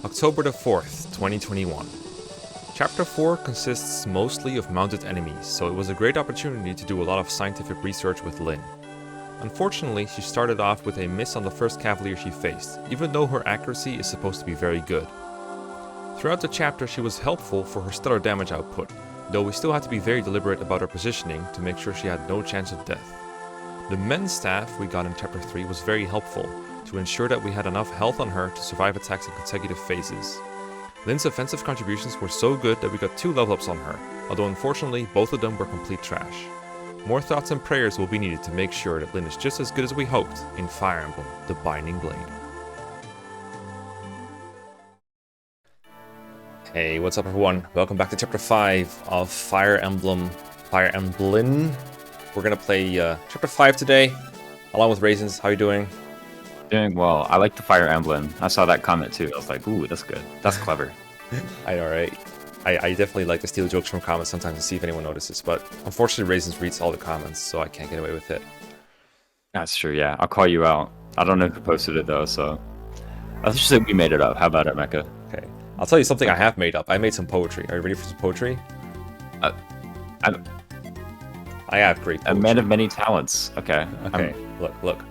October the 4th, 2021. Chapter 4 consists mostly of mounted enemies, so it was a great opportunity to do a lot of scientific research with Lynn. Unfortunately, she started off with a miss on the first cavalier she faced, even though her accuracy is supposed to be very good. Throughout the chapter she was helpful for her stellar damage output, though we still had to be very deliberate about her positioning to make sure she had no chance of death. The men's staff we got in chapter 3 was very helpful, to ensure that we had enough health on her to survive attacks in consecutive phases. Lynn's offensive contributions were so good that we got 2 level ups on her, although unfortunately both of them were complete trash. More thoughts and prayers will be needed to make sure that Lynn is just as good as we hoped in Fire Emblem, the Binding Blade. Hey, what's up everyone? Welcome back to chapter 5 of Fire Emblem. We're gonna play chapter 5 today, along with Raisins. How you doing? Doing well. I like the Fire Emblem. I saw that comment too. I was like, ooh, that's good. That's clever. I know, right? I definitely like to steal jokes from comments sometimes to see if anyone notices, but unfortunately Raisins reads all the comments, so I can't get away with it. That's true, yeah. I'll call you out. I don't know who posted it though, so... Let's just say we made it up. How about it, Mekkah? Okay. I'll tell you something I have made up. I made some poetry. Are you ready for some poetry? I have great poetry. A man of many talents. Okay. Okay, look.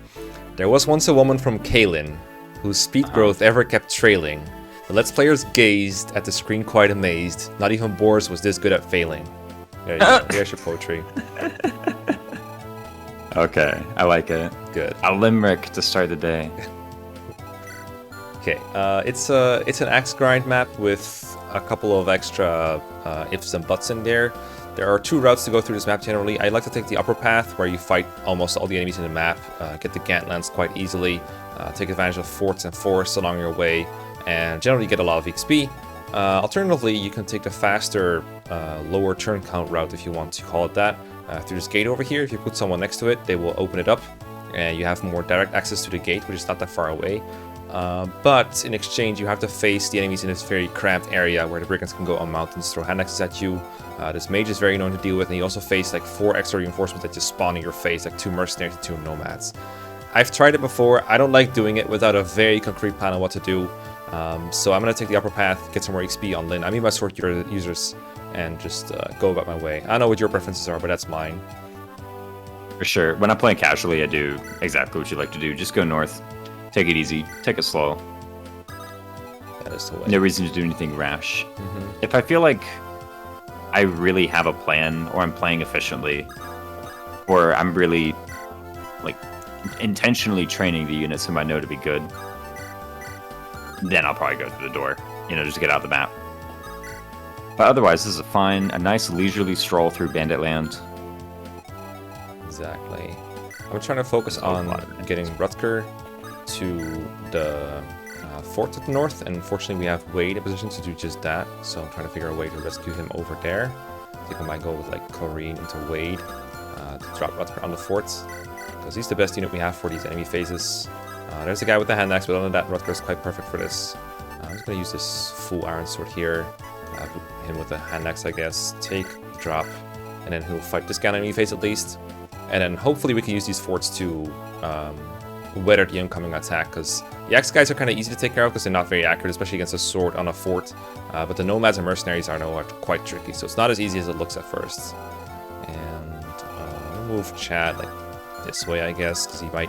There was once a woman from Kalin, whose speed growth ever kept trailing. The Let's Players gazed at the screen quite amazed. Not even Boris was this good at failing. There you go. Here's your poetry. Okay, I like it. Good. A limerick to start the day. Okay, it's an axe grind map with a couple of extra ifs and buts in there. There are 2 routes to go through this map generally. I like to take the upper path where you fight almost all the enemies in the map, get the Gantlands quite easily, take advantage of forts and forests along your way, and generally get a lot of XP. Alternatively, you can take the faster, lower turn count route if you want to call it that, through this gate over here. If you put someone next to it, they will open it up, and you have more direct access to the gate, which is not that far away. But in exchange, you have to face the enemies in this very cramped area where the brigands can go on mountains, throw hand axes at you. This mage is very annoying to deal with, and you also face like 4 extra reinforcements that just spawn in your face, like 2 mercenaries and 2 nomads. I've tried it before. I don't like doing it without a very concrete plan on what to do. So I'm going to take the upper path, get some more XP on Lynn. I mean my sword users, and just go about my way. I don't know what your preferences are, but that's mine. For sure. When I'm playing casually, I do exactly what you like to do. Just go north. Take it easy. Take it slow. That is the way. No reason to do anything rash. If I feel like I really have a plan, or I'm playing efficiently, or I'm really like intentionally training the units whom I know to be good, then I'll probably go through the door, just get out of the map. But otherwise, this is a nice leisurely stroll through Bandit Land. Exactly. I'm trying to focus on getting Rutger to the fort to the north, and unfortunately we have Wade in position to do just that, so I'm trying to figure out a way to rescue him over there. I think I might go with like Corrine into Wade to drop Rutger on the forts, because he's the best unit we have for these enemy phases. There's a guy with the hand axe, but other than that, Rutger is quite perfect for this. I'm just going to use this full iron sword here, put him with the hand axe, I guess, take, drop, and then he'll fight this guy on enemy phase at least, and then hopefully we can use these forts to weather the incoming attack, because the axe guys are kind of easy to take care of because they're not very accurate, especially against a sword on a fort, but the nomads and mercenaries are quite tricky, so it's not as easy as it looks at first. And I'll move Chad like this way, I guess, because he might...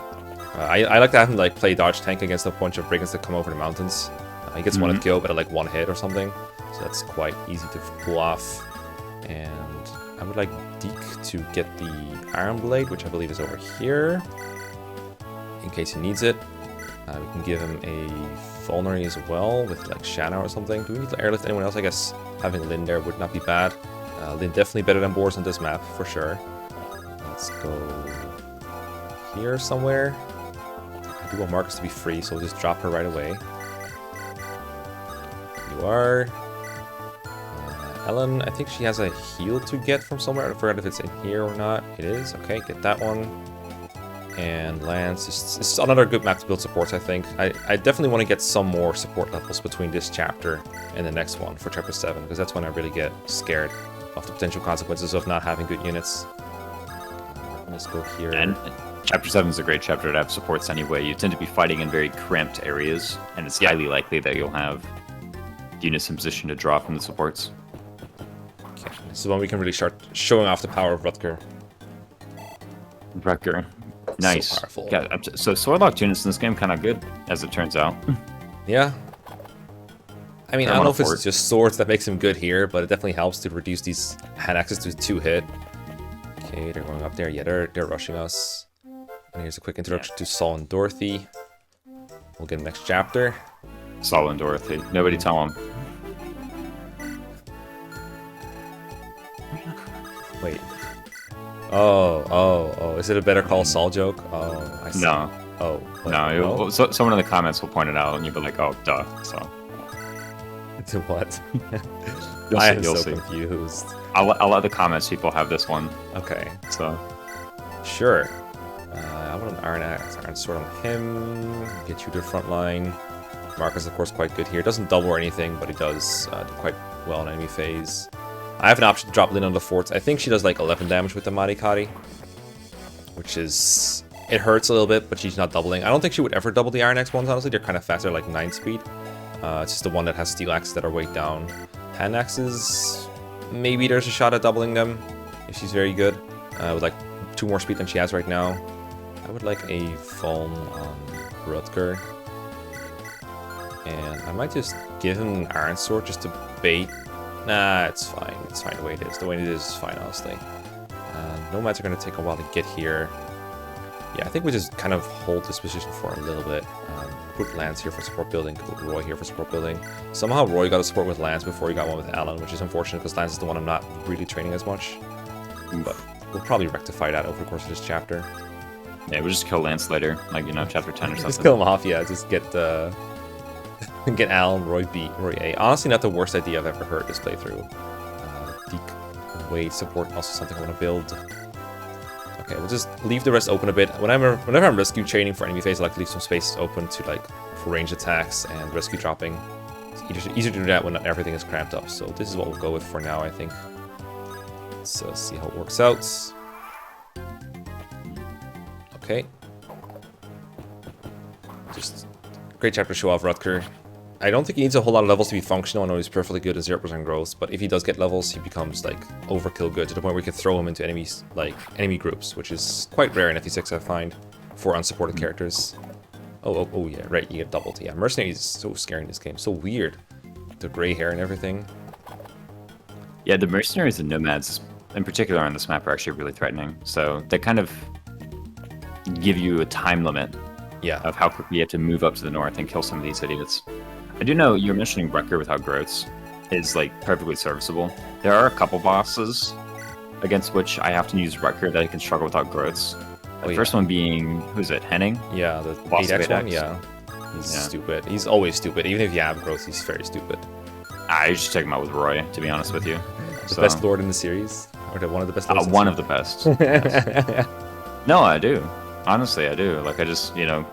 I like to have him like play dodge tank against a bunch of brigands that come over the mountains. He gets one kill, but at like 1 hit or something, so that's quite easy to pull off. And I would like Deke to get the Iron Blade, which I believe is over here, in case he needs it. We can give him a Vulnerary as well, with like Shanna or something. Do we need to airlift anyone else? I guess having Lynn there would not be bad. Lynn definitely better than Boris on this map, for sure. Let's go here somewhere. I do want Marcus to be free, so we'll just drop her right away. You are. Ellen, I think she has a heal to get from somewhere. I forgot if it's in here or not. It is. Okay, get that one. And Lance, it's another good map to build supports, I think. I definitely want to get some more support levels between this chapter and the next one for chapter 7, because that's when I really get scared of the potential consequences of not having good units. Let's go here. And chapter 7 is a great chapter to have supports anyway. You tend to be fighting in very cramped areas, and it's highly likely that you'll have units in position to draw from the supports. Okay, this is when we can really start showing off the power of Rutger. Rutger. Nice. So powerful. Yeah, so Swordlock units in this game kind of good, as it turns out. Yeah. I mean, I don't know if it's just swords that makes him good here, but it definitely helps to reduce these hand axes to 2-hit. Okay, they're going up there. Yeah, they're rushing us. And here's a quick introduction to Saul and Dorothy. We'll get next chapter. Saul and Dorothy. Nobody tell them. Wait. Oh. Is it a Better Call Saul joke? Oh, I see. No. Oh. What? No. Someone in the comments will point it out, and you'll be like, oh, duh. So. To what? I am so confused. I'll let the comments people have this one. Okay. So. Sure. I want an iron sword on him. Get you to the front line. Marcus, of course, quite good here. Doesn't double or anything, but he does do quite well in enemy phase. I have an option to drop Lynn on the forts. I think she does like 11 damage with the Mani Katti, which is... It hurts a little bit, but she's not doubling. I don't think she would ever double the Iron Axe ones, honestly. They're kind of faster, like 9 speed. It's just the one that has steel axes that are weighed down. Hand axes, maybe there's a shot at doubling them if she's very good. With like 2 more speed than she has right now. I would like a foam on Rutger. And I might just give him an Iron Sword just to bait. Nah, it's fine. It's fine the way it is. The way it is fine, honestly. Nomads are going to take a while to get here. Yeah, I think we just kind of hold this position for a little bit. Put Lance here for support building, put Roy here for support building. Somehow Roy got a support with Lance before he got one with Alan, which is unfortunate because Lance is the one I'm not really training as much. But we'll probably rectify that over the course of this chapter. Yeah, we'll just kill Lance later, like, you know, chapter 10 or something. Just kill him off, yeah. Just get get Alan, Roy B, Roy A. Honestly, not the worst idea I've ever heard this playthrough. Deke Wade support, also something I want to build. Okay, we'll just leave the rest open a bit. Whenever I'm rescue chaining for enemy phase, I like to leave some spaces open to like for range attacks and rescue dropping. It's easier to do that when not everything is cramped up. So this is what we'll go with for now, I think. So see how it works out. Okay. Just great chapter to show off Rutger. I don't think he needs a whole lot of levels to be functional. I know he's perfectly good at 0% growth, but if he does get levels, he becomes like overkill good to the point where we can throw him into enemies, like enemy groups, which is quite rare in FE6 I find for unsupported characters. Oh yeah, right, you get doubled. Yeah, Mercenary is so scary in this game, so weird. The gray hair and everything. Yeah, the mercenaries and nomads, in particular on this map, are actually really threatening. So they kind of give you a time limit of how quickly you have to move up to the north and kill some of these idiots. I do know you're mentioning Rutger without growths is like perfectly serviceable. There are a couple bosses against which I have to use Rutger that I can struggle without growths. The first one being, who's it, Henning? Yeah, the boss 8x one, yeah. He's stupid. He's always stupid. Even if you have growth, he's very stupid. I should take him out with Roy, to be honest with you. The best lord in the series? Or one of the best lords? One of the best. Yes. No, I do. Honestly, I do. Like, I just, you know,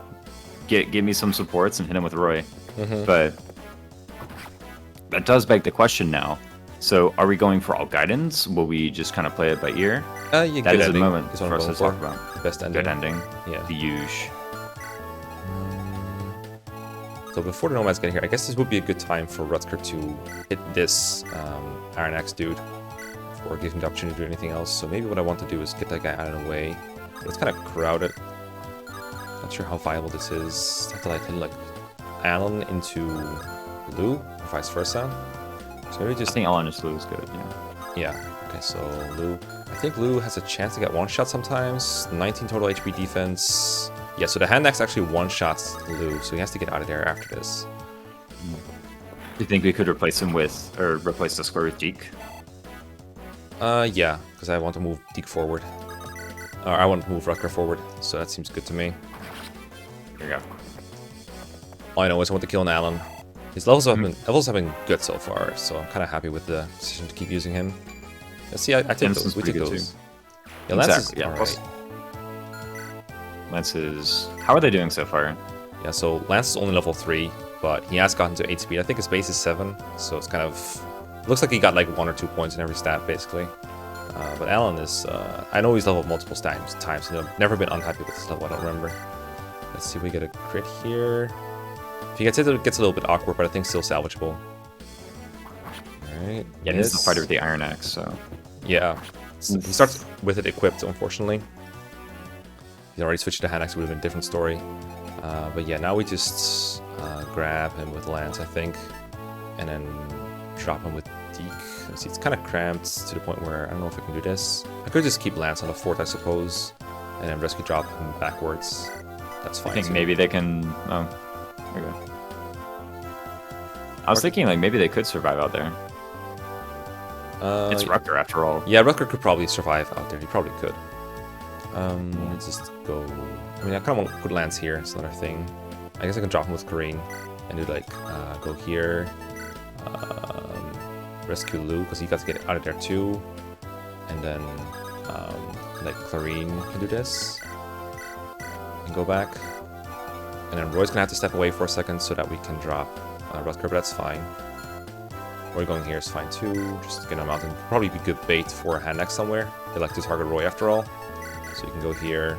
give me some supports and hit him with Roy. But that does beg the question now. So, are we going for all guidance? Will we just kind of play it by ear? Yeah, that is a moment for us to talk about. The best ending. Good ending. Yeah. The huge. So before the nomads get here, I guess this would be a good time for Rutger to hit this Iron Axe dude before giving him the opportunity to do anything else. So maybe what I want to do is get that guy out of the way. But it's kind of crowded. Not sure how viable this is. I have to like hit like Alan into Lou, or vice versa. So maybe just... I think Alan into Lou is good, Yeah. Okay, so Lou... I think Lou has a chance to get one shot sometimes. 19 total HP defense. Yeah, so the hand axe actually one-shots Lou, so he has to get out of there after this. Do you think we could replace him with, or replace the square with Deke? Yeah, because I want to move Deke forward. Or I want to move Rutger forward, so that seems good to me. Here you go. All I know is I want to kill an Alan. His levels have been good so far, so I'm kind of happy with the decision to keep using him. Let's see, I take those. We take those. Yeah, Lance is alright. Lance is... How are they doing so far? Yeah, so Lance is only level 3, but he has gotten to 8 speed. I think his base is 7, so it's kind of... Looks like he got like 1 or 2 points in every stat, basically. But Alan is... I know he's leveled multiple times, and I've never been unhappy with this level, I don't remember. Let's see if we get a crit here. If he gets hit, it gets a little bit awkward, but I think still salvageable. Alright. Yeah, he's the fighter with the Iron Axe, so... Yeah. So he starts with it equipped, unfortunately. He's already switched to hand axe, would have been a different story. But yeah, now we just grab him with Lance, I think. And then drop him with Deke. Let's see, it's kind of cramped to the point where I don't know if I can do this. I could just keep Lance on the fort, I suppose. And then rescue drop him backwards. That's fine. I think too. maybe they can... Oh, there we go. I was thinking, like, maybe they could survive out there. It's Rutger, after all. Yeah, Rutger could probably survive out there. He probably could. Let's just go... I mean, I kind of want to put Lance here. It's another thing. I guess I can drop him with Kareen and do, like, go here. Rescue Lou, because he got to get out of there, too. And then, like, Clarine can do this. And go back. And then Roy's going to have to step away for a second so that we can drop Rutger, but that's fine. Roy going here is fine too, just to get him out. And probably be good bait for a hand axe somewhere. They like to target Roy after all. So you can go here,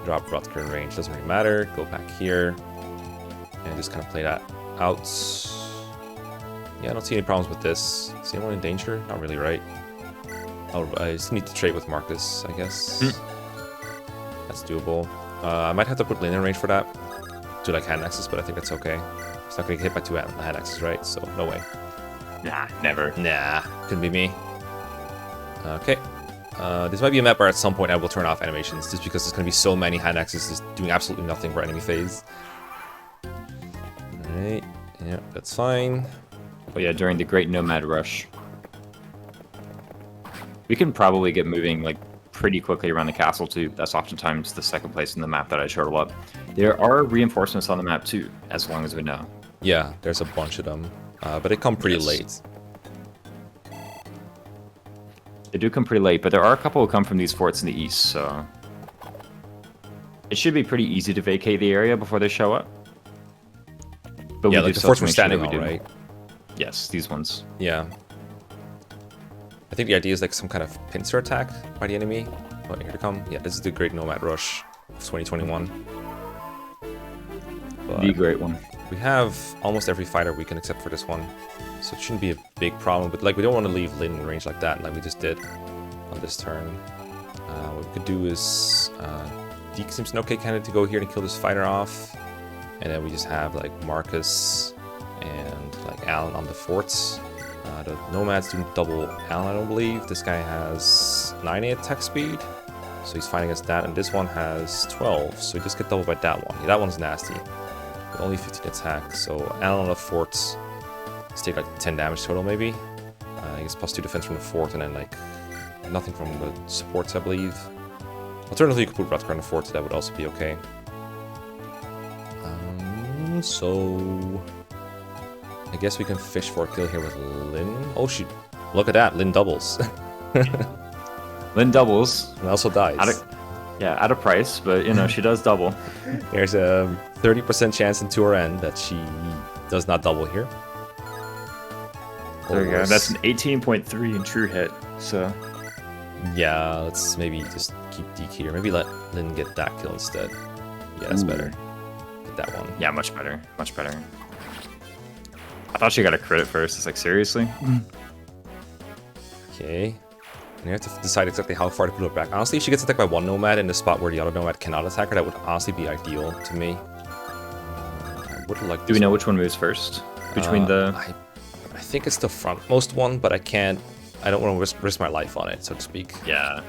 drop Rutger in range, doesn't really matter. Go back here, and just kind of play that out. Yeah, I don't see any problems with this. Is anyone in danger? Not really, right? I just need to trade with Marcus, I guess. That's doable. I might have to put Lynn in range for that. Do like hand axes, but I think that's okay. It's not going to get hit by 2 hand axes, right? So, no way. Nah, never. Nah, couldn't be me. Okay. This might be a map where at some point I will turn off animations, just because there's going to be so many hand axes just doing absolutely nothing for enemy phase. Alright, yeah, that's fine. Oh yeah, during the Great Nomad Rush. We can probably get moving, like, pretty quickly around the castle, too. That's oftentimes the second place in the map that I turtle up. There are reinforcements on the map, too, as long as we know. Yeah, there's a bunch of them, but they come pretty late. They do come pretty late, but there are a couple who come from these forts in the east, so... It should be pretty easy to vacate the area before they show up. But yeah, like the forts we're standing on, right? Yes, these ones. Yeah. I think the idea is like some kind of pincer attack by the enemy. Oh, here to come. Yeah, this is the Great Nomad Rush of 2021. But the great one. we have almost every fighter we can except for this one. So it shouldn't be a big problem. But like we don't want to leave Lin in range like that, like we just did on this turn. What we could do is Deke seems an okay candidate to go here and kill this fighter off. And then we just have like Marcus and like Alan on the forts. The Nomad's doing double Alan, I don't believe. This guy has 9 attack speed, so he's fighting against that. And this one has 12, so he just get doubled by that one. Yeah, that one's nasty. But only 15 attack, so Alan on the forts let's take like 10 damage total maybe. I guess plus 2 defense from the fort, and then like nothing from the supports, I believe. Alternatively, you could put Rutger on the fort, so that would also be okay. So I guess we can fish for a kill here with Lin. Oh shoot, look at that, Lin doubles. Lin doubles. And also dies. At a price, but you know, she does double. There's a 30% chance in 2RN that she does not double here. There we go. That's an 18.3 in true hit, so... Yeah, let's maybe just keep Deke here. Maybe let Lin get that kill instead. Yeah, that's better. Get that one. Yeah, much better. Much better. I thought she got a crit at first. It's like, seriously? Okay. And you have to decide exactly how far to put her back. Honestly, if she gets attacked by one Nomad in the spot where the other Nomad cannot attack her, that would honestly be ideal to me. I would like. Do we know which one moves first? Between the... I think it's the frontmost one, but I can't... I don't want to risk my life on it, so to speak. Yeah.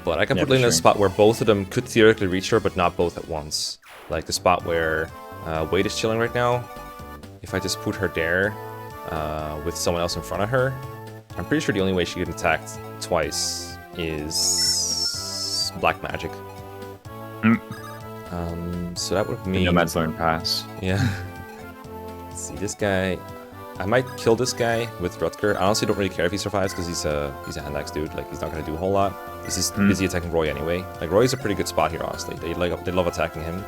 But I can put Lin in a spot where both of them could theoretically reach her, but not both at once. Like the spot where Wade is chilling right now. If I just put her there with someone else in front of her, I'm pretty sure the only way she gets attacked twice is black magic. So that would mean... The Nomad's Learn Pass. Yeah. Let's see, this guy... I might kill this guy with Rutger. I honestly don't really care if he survives because he's a hand axe dude. Like, he's not going to do a whole lot. He's just busy attacking Roy anyway. Like, Roy's a pretty good spot here, honestly. They love attacking him.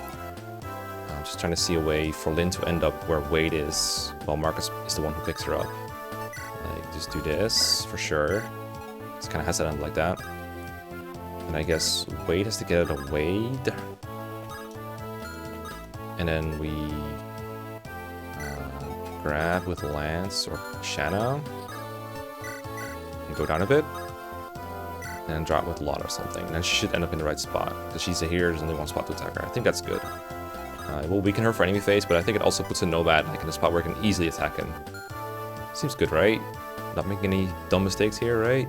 I'm just trying to see a way for Lin to end up where Wade is, while Marcus is the one who picks her up. Like, just do this, for sure. Just kind of has it end like that. And I guess Wade has to get out of Wade. And then we... grab with Lance or Shanna. And go down a bit. And drop with Lot or something. And then she should end up in the right spot. Because she's here, there's only one spot to attack her. I think that's good. It will weaken her for enemy phase, but I think it also puts a nomad like in a spot where it can easily attack him. Seems good, right? Not making any dumb mistakes here, right?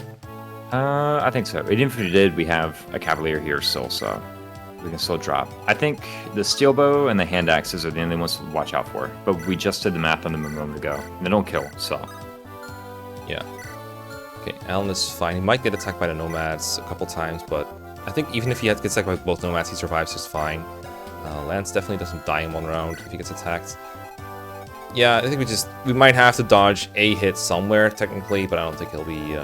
I think so. Even if we did, we have a Cavalier here still, so we can still drop. I think the Steel Bow and the Hand Axes are the only ones to watch out for. But we just did the math on them a moment ago. And they don't kill, so. Yeah. Okay, Alan is fine. He might get attacked by the Nomads a couple times, but I think even if he gets attacked by both Nomads, he survives just fine. Lance definitely doesn't die in one round if he gets attacked. Yeah, I think we might have to dodge a hit somewhere, technically, but I don't think he'll be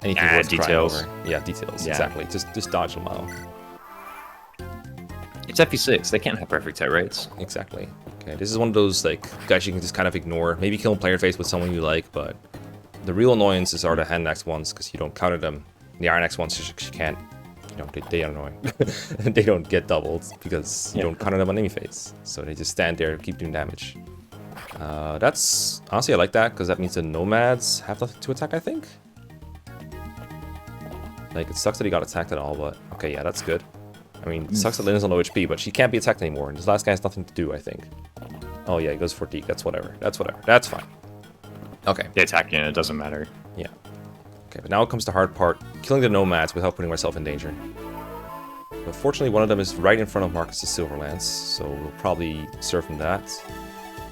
anything worth details. crying over. Yeah, details, Yeah. exactly. Just dodge them out. It's FE6. They can't have perfect hit rates. Exactly. Okay, this is one of those like guys you can just kind of ignore. Maybe kill him player face with someone you like, but the real annoyances are the hand axe ones because you don't counter them. The iron axe ones you can't. You know, they are annoying. They don't get doubled because you don't counter them on enemy phase. So they just stand there and keep doing damage. That's honestly I like that because that means the nomads have nothing to attack. I think. Like it sucks that he got attacked at all, but okay, yeah, that's good. I mean, it sucks that Lynn is on low HP, but she can't be attacked anymore. And this last guy has nothing to do, I think. Oh yeah, he goes for Deke. That's whatever. That's whatever. That's fine. Okay. They attack you and it doesn't matter. Yeah. Okay, but now comes the hard part. Killing the nomads without putting myself in danger. But fortunately, one of them is right in front of Marcus's Silver Lance, so we'll probably serve him that.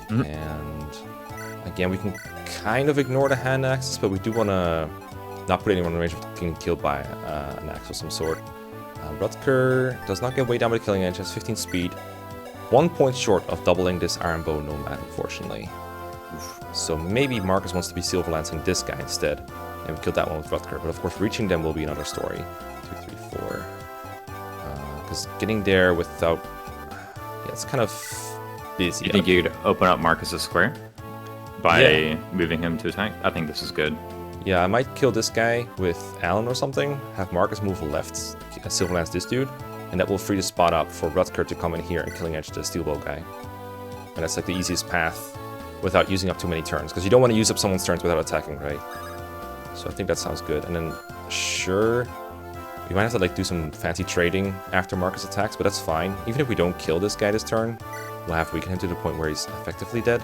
And again, we can kind of ignore the hand axes, but we do want to not put anyone in range of getting killed by an axe of some sort. Rutger does not get way down by the killing edge, has 15 speed. 1 point short of doubling this Iron Bow Nomad, unfortunately. So maybe Marcus wants to be Silver Lancing this guy instead. And we killed that one with Rutger, but of course reaching them will be another story. 2, 3, 4. Because getting there without... Yeah, it's kind of busy. You think you could open up Marcus's square by moving him to attack? I think this is good. Yeah, I might kill this guy with Alan or something, have Marcus move left, Silver Lance this dude, and that will free the spot up for Rutger to come in here and killing edge the Steel Bow guy. And that's like the easiest path without using up too many turns, because you don't want to use up someone's turns without attacking, right? So I think that sounds good. And then, sure, we might have to like do some fancy trading after Marcus attacks, but that's fine. Even if we don't kill this guy this turn, we'll have weakened him to the point where he's effectively dead.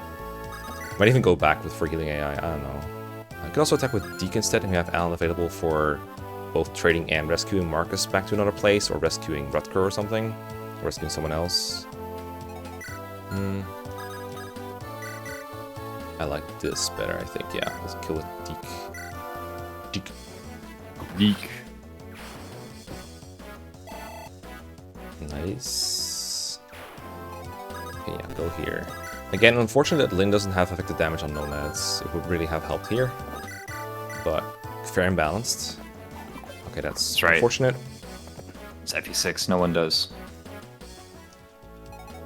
Might even go back with for healing AI, I don't know. I could also attack with Deke instead, and we have Alan available for both trading and rescuing Marcus back to another place, or rescuing Rutger or something, or rescuing someone else. I like this better, I think. Yeah, let's kill with Deke. Deke. Nice. Okay, yeah, go here. Again, unfortunate that Lynn doesn't have effective damage on nomads. It would really have helped here. But fair and balanced. Okay, that's right. Unfortunate. It's FE6, no one does.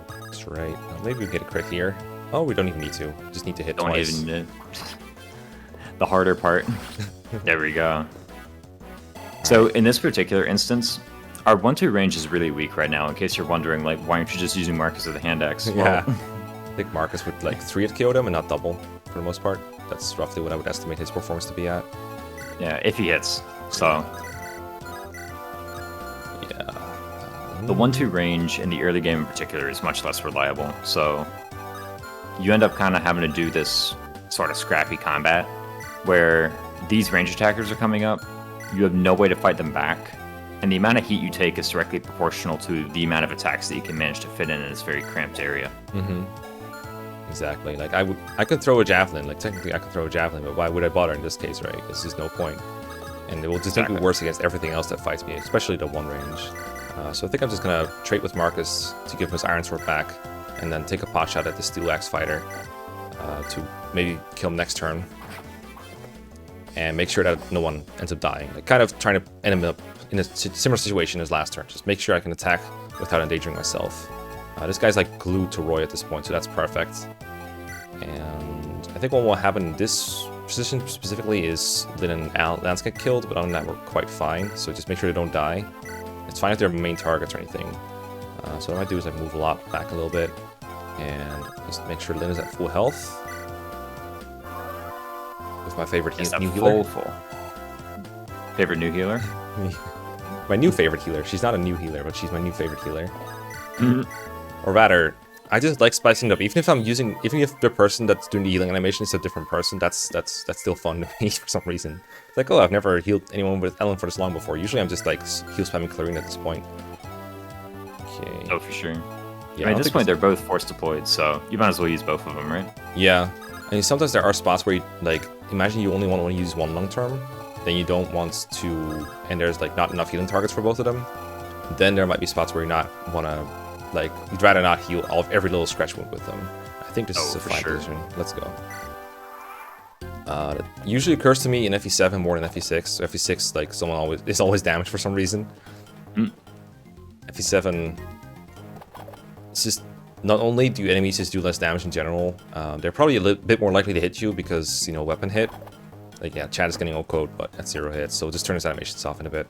That's right. Maybe we can get a crit here. Oh, we don't even need to. Just need to hit Don't twice. even the harder part. There we go. So in this particular instance, our 1-2 range is really weak right now. In case you're wondering, like, why aren't you just using Marcus as a hand axe? Yeah. I think Marcus would like 3 hit KO them and not double for the most part. That's roughly what I would estimate his performance to be at. Yeah, if he hits. So Yeah. the 1-2 range in the early game in particular is much less reliable. So you end up kind of having to do this sort of scrappy combat where these range attackers are coming up. You have no way to fight them back. And the amount of heat you take is directly proportional to the amount of attacks that you can manage to fit in this very cramped area. Exactly. Like I could throw a javelin. Like technically I could throw a javelin, but why would I bother in this case, right? There's just no point. And it will just make me worse against everything else that fights me, especially the 1 range. So I think I'm just gonna trade with Marcus to give him his Iron Sword back, and then take a pot shot at the Steel Axe fighter to maybe kill him next turn. And make sure that no one ends up dying. Like kind of trying to end him up in a similar situation as last turn. Just make sure I can attack without endangering myself. This guy's like glued to Roy at this point, so that's perfect. And I think what will happen in this position specifically is Lynn and Lance get killed, but other than that we're quite fine. So just make sure they don't die. It's fine if they're main targets or anything. So what I might do is I move a lot back a little bit. And just make sure Lynn is at full health. With my favorite new healer. Full. Favorite new healer? My new favorite healer. She's not a new healer, but she's my new favorite healer. Or rather, I just like spicing it up. Even if the person that's doing the healing animation is a different person, that's still fun to me for some reason. It's like, oh, I've never healed anyone with Ellen for this long before. Usually I'm just like heal spamming Clarine at this point. Okay. Oh, for sure. Yeah, I mean, at this point, they're both force deployed, so you might as well use both of them, right? Yeah. I mean, sometimes there are spots where you, like, imagine you only want to use one long term, then you don't want to, and there's like not enough healing targets for both of them. Then there might be spots where you not want to, like, you'd rather not heal every little scratch wound with them. I think this is a fine position. Let's go. It usually occurs to me in FE7 more than FE6. So FE6, like, someone is always damaged for some reason. FE7, it's just, not only do enemies just do less damage in general, they're probably a little bit more likely to hit you because, you know, weapon hit. Like, yeah, Chad is getting O-code, but at 0 hits, so just turn his animations off in a bit.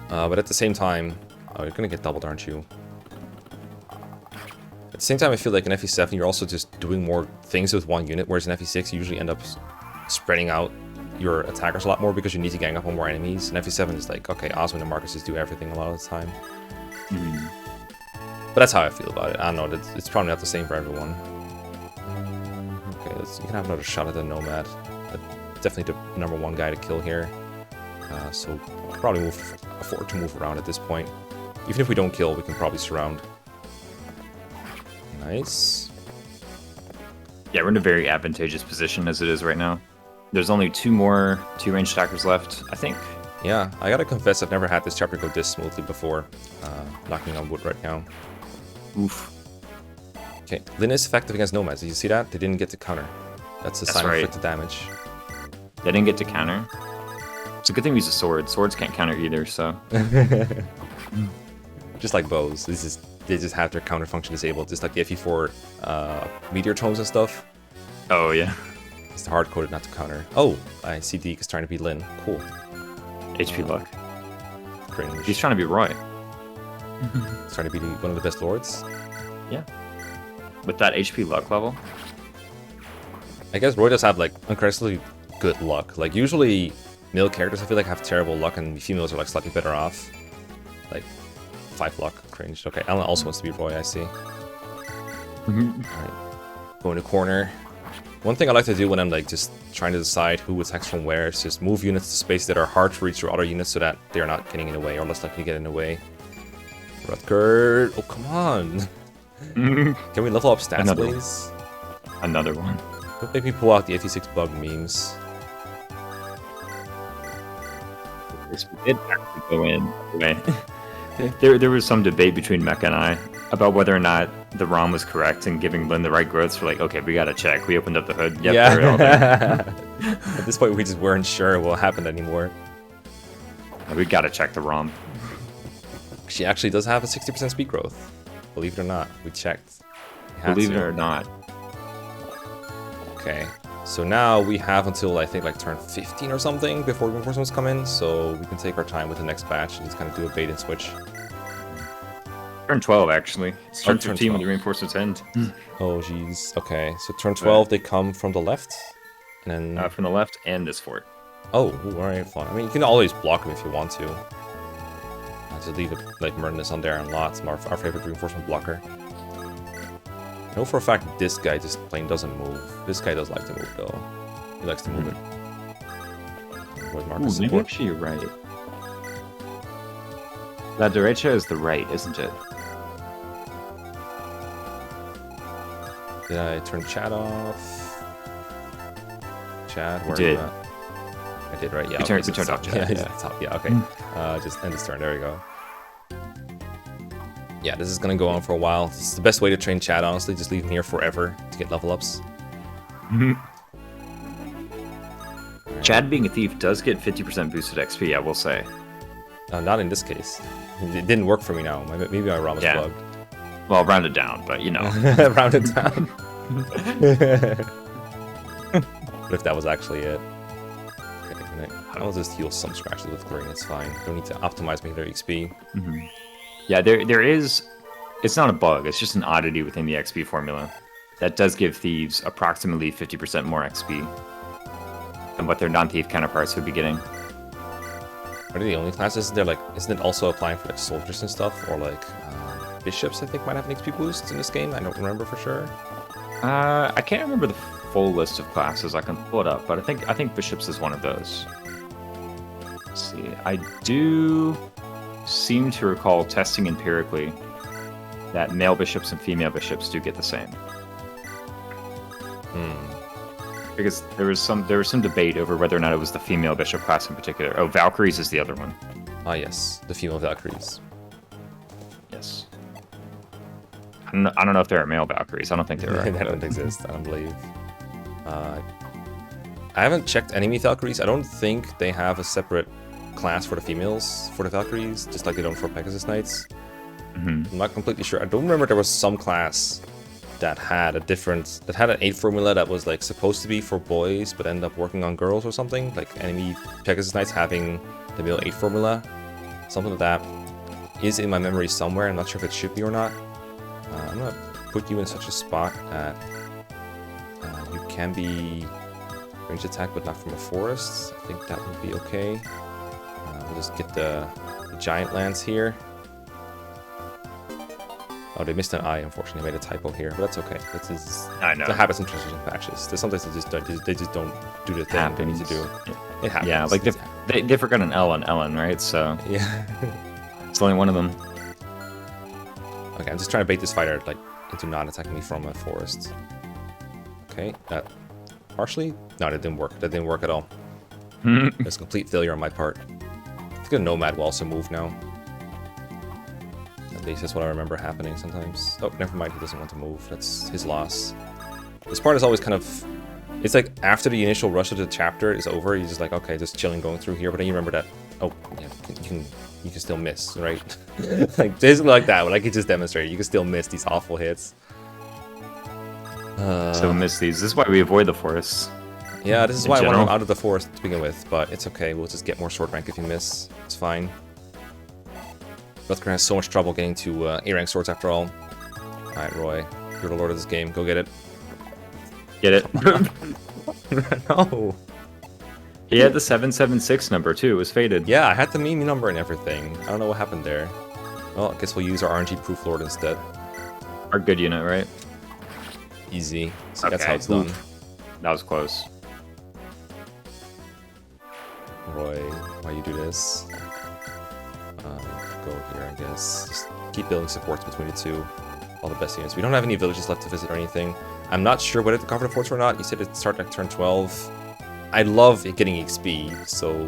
But at the same time, oh, you're gonna get doubled, aren't you? At the same time, I feel like in FE7, you're also just doing more things with one unit, whereas in FE6, you usually end up spreading out your attackers a lot more because you need to gang up on more enemies. And FE7 is like, okay, Osmond and Marcus just do everything a lot of the time. But that's how I feel about it. I don't know, it's probably not the same for everyone. Okay, you can have another shot at the nomad. Definitely the #1 guy to kill here. So probably afford to move around at this point. Even if we don't kill, we can probably surround. Nice. Yeah, we're in a very advantageous position as it is right now. There's only 2 more 2-range attackers left, I think. Yeah, I gotta confess I've never had this chapter go this smoothly before. Knocking on wood right now. Oof. Okay, Lynn is effective against nomads. Did you see that? They didn't get to counter. That's a sign of inflicted damage. They didn't get to counter. It's a good thing we use a sword. Swords can't counter either, so. Just like bows. They just have their counter function disabled, just like the FE4 meteor tomes and stuff. Oh, yeah. It's hard coded not to counter. Oh, I see Deke is trying to be Lynn. Cool. HP luck. Cringe. He's trying to be Roy. He's trying to be one of the best lords. Yeah. With that HP luck level. I guess Roy does have like incredibly good luck. Like usually male characters I feel like have terrible luck and females are like slightly better off. Like 5 luck. Cringe. Okay, Ellen also wants to be Roy, I see. Alright. Go in the corner. One thing I like to do when I'm like just trying to decide who attacks from where is just move units to spaces that are hard to reach through other units so that they're not getting in the way or less likely to get in the way. Rutger, oh come on. Can we level up stats, please? Another one. Don't make me pull out the FE6 bug memes. This did actually go in. Anyway. There was some debate between Mekkah and I about whether or not the ROM was correct in giving Lynn the right growths. We're like, okay, we gotta check. We opened up the hood. Yep, yeah. they're all there. At this point, we just weren't sure what happened anymore. We gotta check the ROM. She actually does have a 60% speed growth. Believe it or not, we checked. Believe it or not. Okay, so now we have until I think like turn 15 or something before reinforcements come in, so we can take our time with the next batch and just kind of do a bait and switch. Turn 12 actually. It's turn 15 when the 12. reinforcements end. Oh jeez. Okay, so turn 12 they come from the left, and then from the left and this fort. oh, all right, fun. I mean, you can always block them if you want to. Just leave it like Murninus on there and lots. Our favorite reinforcement blocker. I know for a fact this guy just plain doesn't move. This guy does like to move though. He likes to move it. Ooh, maybe actually you're right. La derecha is the right, isn't it? Did I turn Chad off? Chad, where you did. are you at? I did, right? Yeah. We turned off Chad. Yeah, he's at the top. Yeah, okay. Just end his turn. There we go. Yeah, this is gonna go on for a while. This is the best way to train Chad, honestly. Just leave him here forever to get level ups. Chad being a thief does get 50% boosted XP, I will say. Not in this case. It didn't work for me now. Maybe my ROM is bugged. Well, round it down, but you know. Round it down. What if that was actually it? Okay, I'll just heal some scratches with Clarine, it's fine. Don't need to optimize my XP. Yeah, there is it's not a bug. It's just an oddity within the XP formula that does give thieves approximately 50% more XP than what their non-thief counterparts would be getting. Are they the only classes? They're like, isn't it also applying for like soldiers and stuff, or like bishops? I think might have an XP boost in this game. I don't remember for sure. I can't remember the full list of classes. I can pull it up, but I think bishops is one of those. Let's see, I do seem to recall testing empirically that male bishops and female bishops do get the same. Because there was some debate over whether or not it was the female bishop class in particular. Oh, Valkyries is the other one. Ah, yes, the female Valkyries. Yes. I don't know if there are male Valkyries. I don't think there are. They don't exist. I don't believe. I haven't checked enemy Valkyries. I don't think they have a separate class for the females for the Valkyries, just like they don't for Pegasus Knights. I'm not completely sure. I don't remember there was some class that had an 8 formula that was like supposed to be for boys but ended up working on girls or something, like enemy Pegasus Knights having the male 8 formula. Something like that is in my memory somewhere. I'm not sure if it should be or not. I'm gonna put you in such a spot that you can be range attack but not from a forest. I think that would be okay. We'll just get the giant lance here. Oh, they missed an eye, unfortunately. Made a typo here, but that's okay. This is I know. the habits and transition patches. There's sometimes they just don't do the thing they need to do. It happens. Yeah, like they forgot an L on Ellen, right? So yeah. it's only one of them. Okay, I'm just trying to bait this fighter like into not attacking me from a forest. Okay, that partially? No, that didn't work. That didn't work at all. It's a complete failure on my part. I think a nomad will also move now. At least that's what I remember happening sometimes. Oh, never mind, he doesn't want to move. That's his loss. This part is always kind of... It's like after the initial rush of the chapter is over, you're just like, okay, just chilling going through here. But then you remember that, oh, yeah, you can still miss, right? Like, basically like that, like it just demonstrated. You can still miss these awful hits. So miss these. This is why we avoid the forests. Yeah, this is why I want him out of the forest to begin with. But it's okay, we'll just get more sword rank if you miss. It's fine. Rutger has so much trouble getting to A-rank swords after all. Alright, Roy. You're the lord of this game. Go get it. Get it? No. He had the 776 number too. It was faded. Yeah, I had the meme number and everything. I don't know what happened there. Well, I guess we'll use our RNG-proof lord instead. Our good unit, right? Easy. So Okay. that's how it's done. That was close. Roy, why you do this? Go here, I guess. Just keep building supports between the two. All the best units. We don't have any villages left to visit or anything. I'm not sure whether to cover the forts or not. You said it started at turn 12. I love it getting XP, so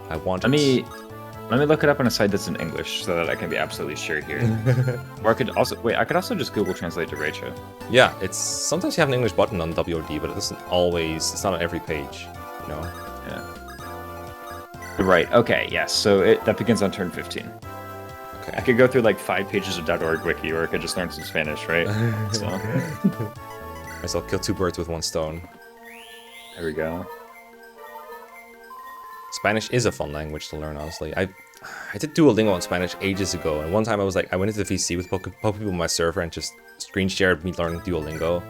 I want it. Let me look it up on a site that's in English so that I can be absolutely sure here. Or I could also just Google Translate to Rachel. Yeah, it's sometimes you have an English button on WOD, but it doesn't always. It's not on every page, you know. Yeah. Right. Okay. Yes. So that begins on turn 15. Okay. I could go through like 5 pages of .org wiki, or I could just learn some Spanish, right? So I guess I'll kill 2 birds with 1 stone. there we go. Spanish is a fun language to learn, honestly. I did Duolingo in Spanish ages ago, and one time I was like, I went into the VC with people on my server and just screen shared me learning Duolingo.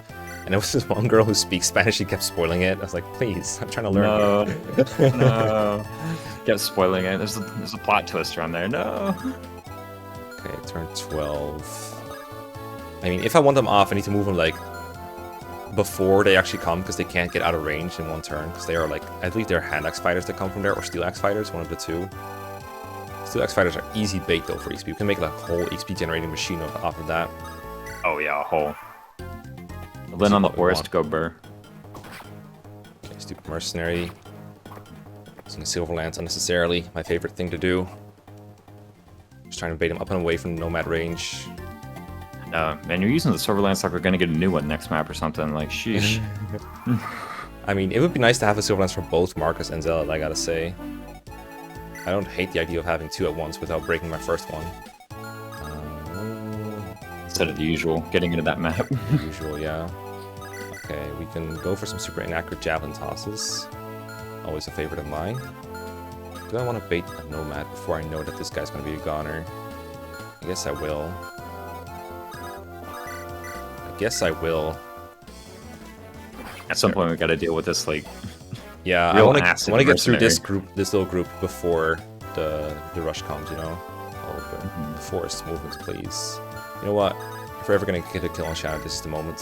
And there was this one girl who speaks Spanish, she kept spoiling it. I was like, please, I'm trying to learn. No. Kept spoiling it. There's a plot twist around there. No. Okay, turn 12. I mean, if I want them off, I need to move them, like, before they actually come, because they can't get out of range in 1 turn, because they are, like, I believe they're hand axe fighters that come from there, or steel axe fighters, one of the 2. Steel axe fighters are easy bait, though, for XP. You can make, like, a whole XP generating machine off of that. Oh, yeah, a hole. Then on the forest, go burr. Okay, stupid mercenary. Using a silver lance unnecessarily, my favorite thing to do. Just trying to bait him up and away from the nomad range. Man, you're using the silver lance like we're gonna get a new one next map or something. Like, sheesh. I mean, it would be nice to have a silver lance for both Marcus and Zealot, I gotta say. I don't hate the idea of having 2 at once without breaking my first one. Instead of the usual, getting into that map. Usual, yeah. Okay, we can go for some super inaccurate javelin tosses. Always a favorite of mine. Do I want to bait a nomad before I know that this guy's going to be a goner? I guess I will. guess I will. At some point, we got to deal with this, like, Yeah, I real want acid to get through mercenary. this little group before the rush comes. You know, all the forest movements, please. You know what? If we're ever gonna get a kill on Shadow, this is the moment.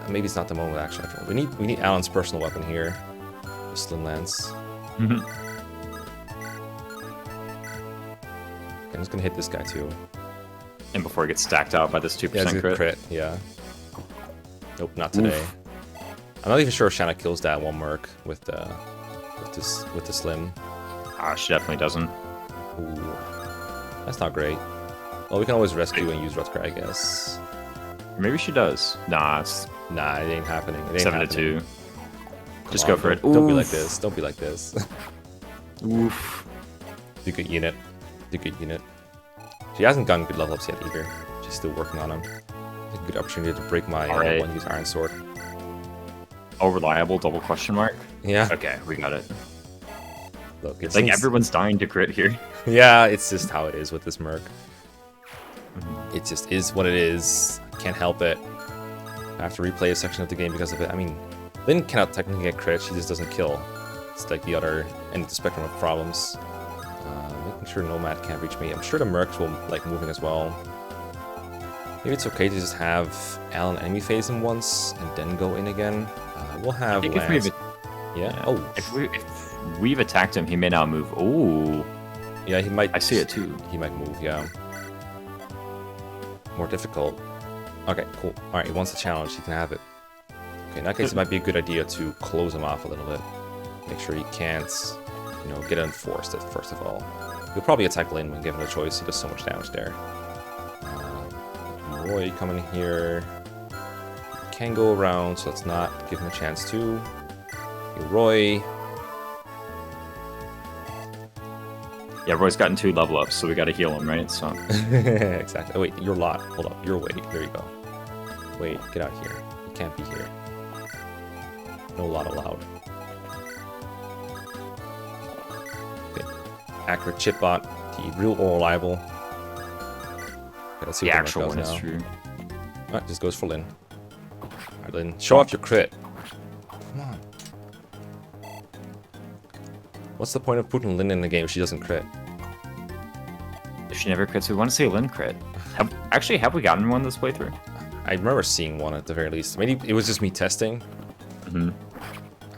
Maybe it's not the moment actually. We need Alan's personal weapon here, the Slim Lance. Mhm. Okay, I'm just gonna hit this guy too. And before it gets stacked out by this 2% Yeah, it's a crit. crit. Yeah. Nope, not today. I'm not even sure if Shanna kills that one merc with the Slim. Ah, she definitely doesn't. Ooh, that's not great. Well, we can always rescue and use Rutger, I guess. Or maybe she does. Nah, it's Nah, it ain't happening. It ain't 7 to happening. 2. Come Just on, go for it. Don't be like Oof. this. Don't be like this. Oof. Do good unit. Do good unit. She hasn't gotten good level ups yet either. She's still working on them. A good opportunity to break my Alright. one use Iron Sword. Oh, reliable, double question mark? Yeah. Okay, we got it. Look, It's like everyone's dying to crit here. Yeah, it's just how it is with this merc. It just is what it is. Can't help it. I have to replay a section of the game because of it. I mean, Lynn cannot technically get crit, she just doesn't kill. It's like the other end of the spectrum of problems. Making sure Nomad can't reach me. I'm sure the mercs will like moving as well. Maybe it's okay to just have Alan enemy phase him once and then go in again. We'll have I think Lance. if Yeah. Oh. if we've attacked him, he may not move. Ooh, Yeah, he might. I see it too. He might move. Yeah. More difficult. Okay. Cool. All right. He wants the challenge. He can have it. Okay. In that case, it might be a good idea to close him off a little bit. Make sure he can't, you know, get unforced first of all. He'll probably attack Lynn when given a choice. He does so much damage there. Roy coming here. Can go around, so let's not give him a chance to. Hey, Roy. Yeah, Roy's gotten 2 level ups, so we got to heal him, right? So Exactly. Oh, wait, you're lot. Hold up. You're wait. There you go. Wait, get out here. You can't be here. No lot allowed. Okay. Accurate chip bot. The real or reliable. Okay, let's see the what actual one does is now. true. Alright, just goes for Lynn. Alright, Lynn. Show off your crit. Come on. What's the point of putting Lynn in the game if she doesn't crit? If she never crits, we want to see a Lynn crit. Have we gotten one this playthrough? I remember seeing one at the very least. Maybe it was just me testing. Mm-hmm.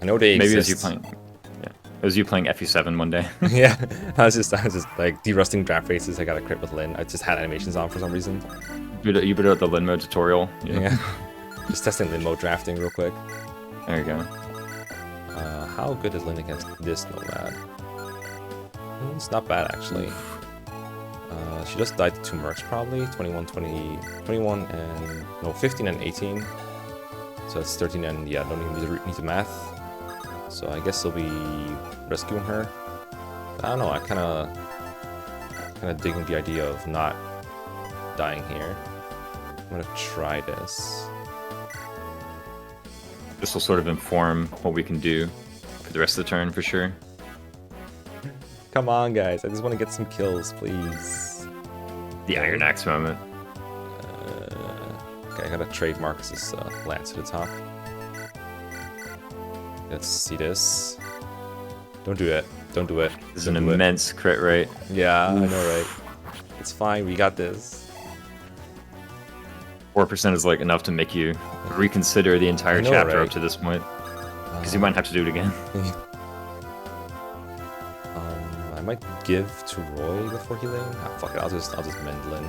I know they Maybe it was exist. you playing. Yeah, it was you playing FE7 one day. Yeah, I was just like derusting draft races. I got a crit with Lynn. I just had animations on for some reason. You put out the Lynn mode tutorial. Yeah. Just testing Lynn mode drafting real quick. There you go. How good is Lynn against this Nomad? It's not bad actually. She just died to 2 mercs probably. 21 and no 15 and 18. So it's 13 and yeah, don't even need the math. So I guess he'll be rescuing her. I don't know. I kind of digging the idea of not dying here. I'm gonna try this. This will sort of inform what we can do for the rest of the turn for sure. Come on, guys. I just want to get some kills, please. The Iron Axe moment. Okay, I gotta trade Marcus's lance to the top. Let's see this. Don't do it. Don't do it. This is Don't an do it. immense crit rate. Yeah, I know, right? It's fine. We got this. 4% is like enough to make you reconsider the entire I know, chapter right? up to this point, because you might have to do it again. I might give to Roy before healing. Ah, fuck it. I'll just mend Lynn.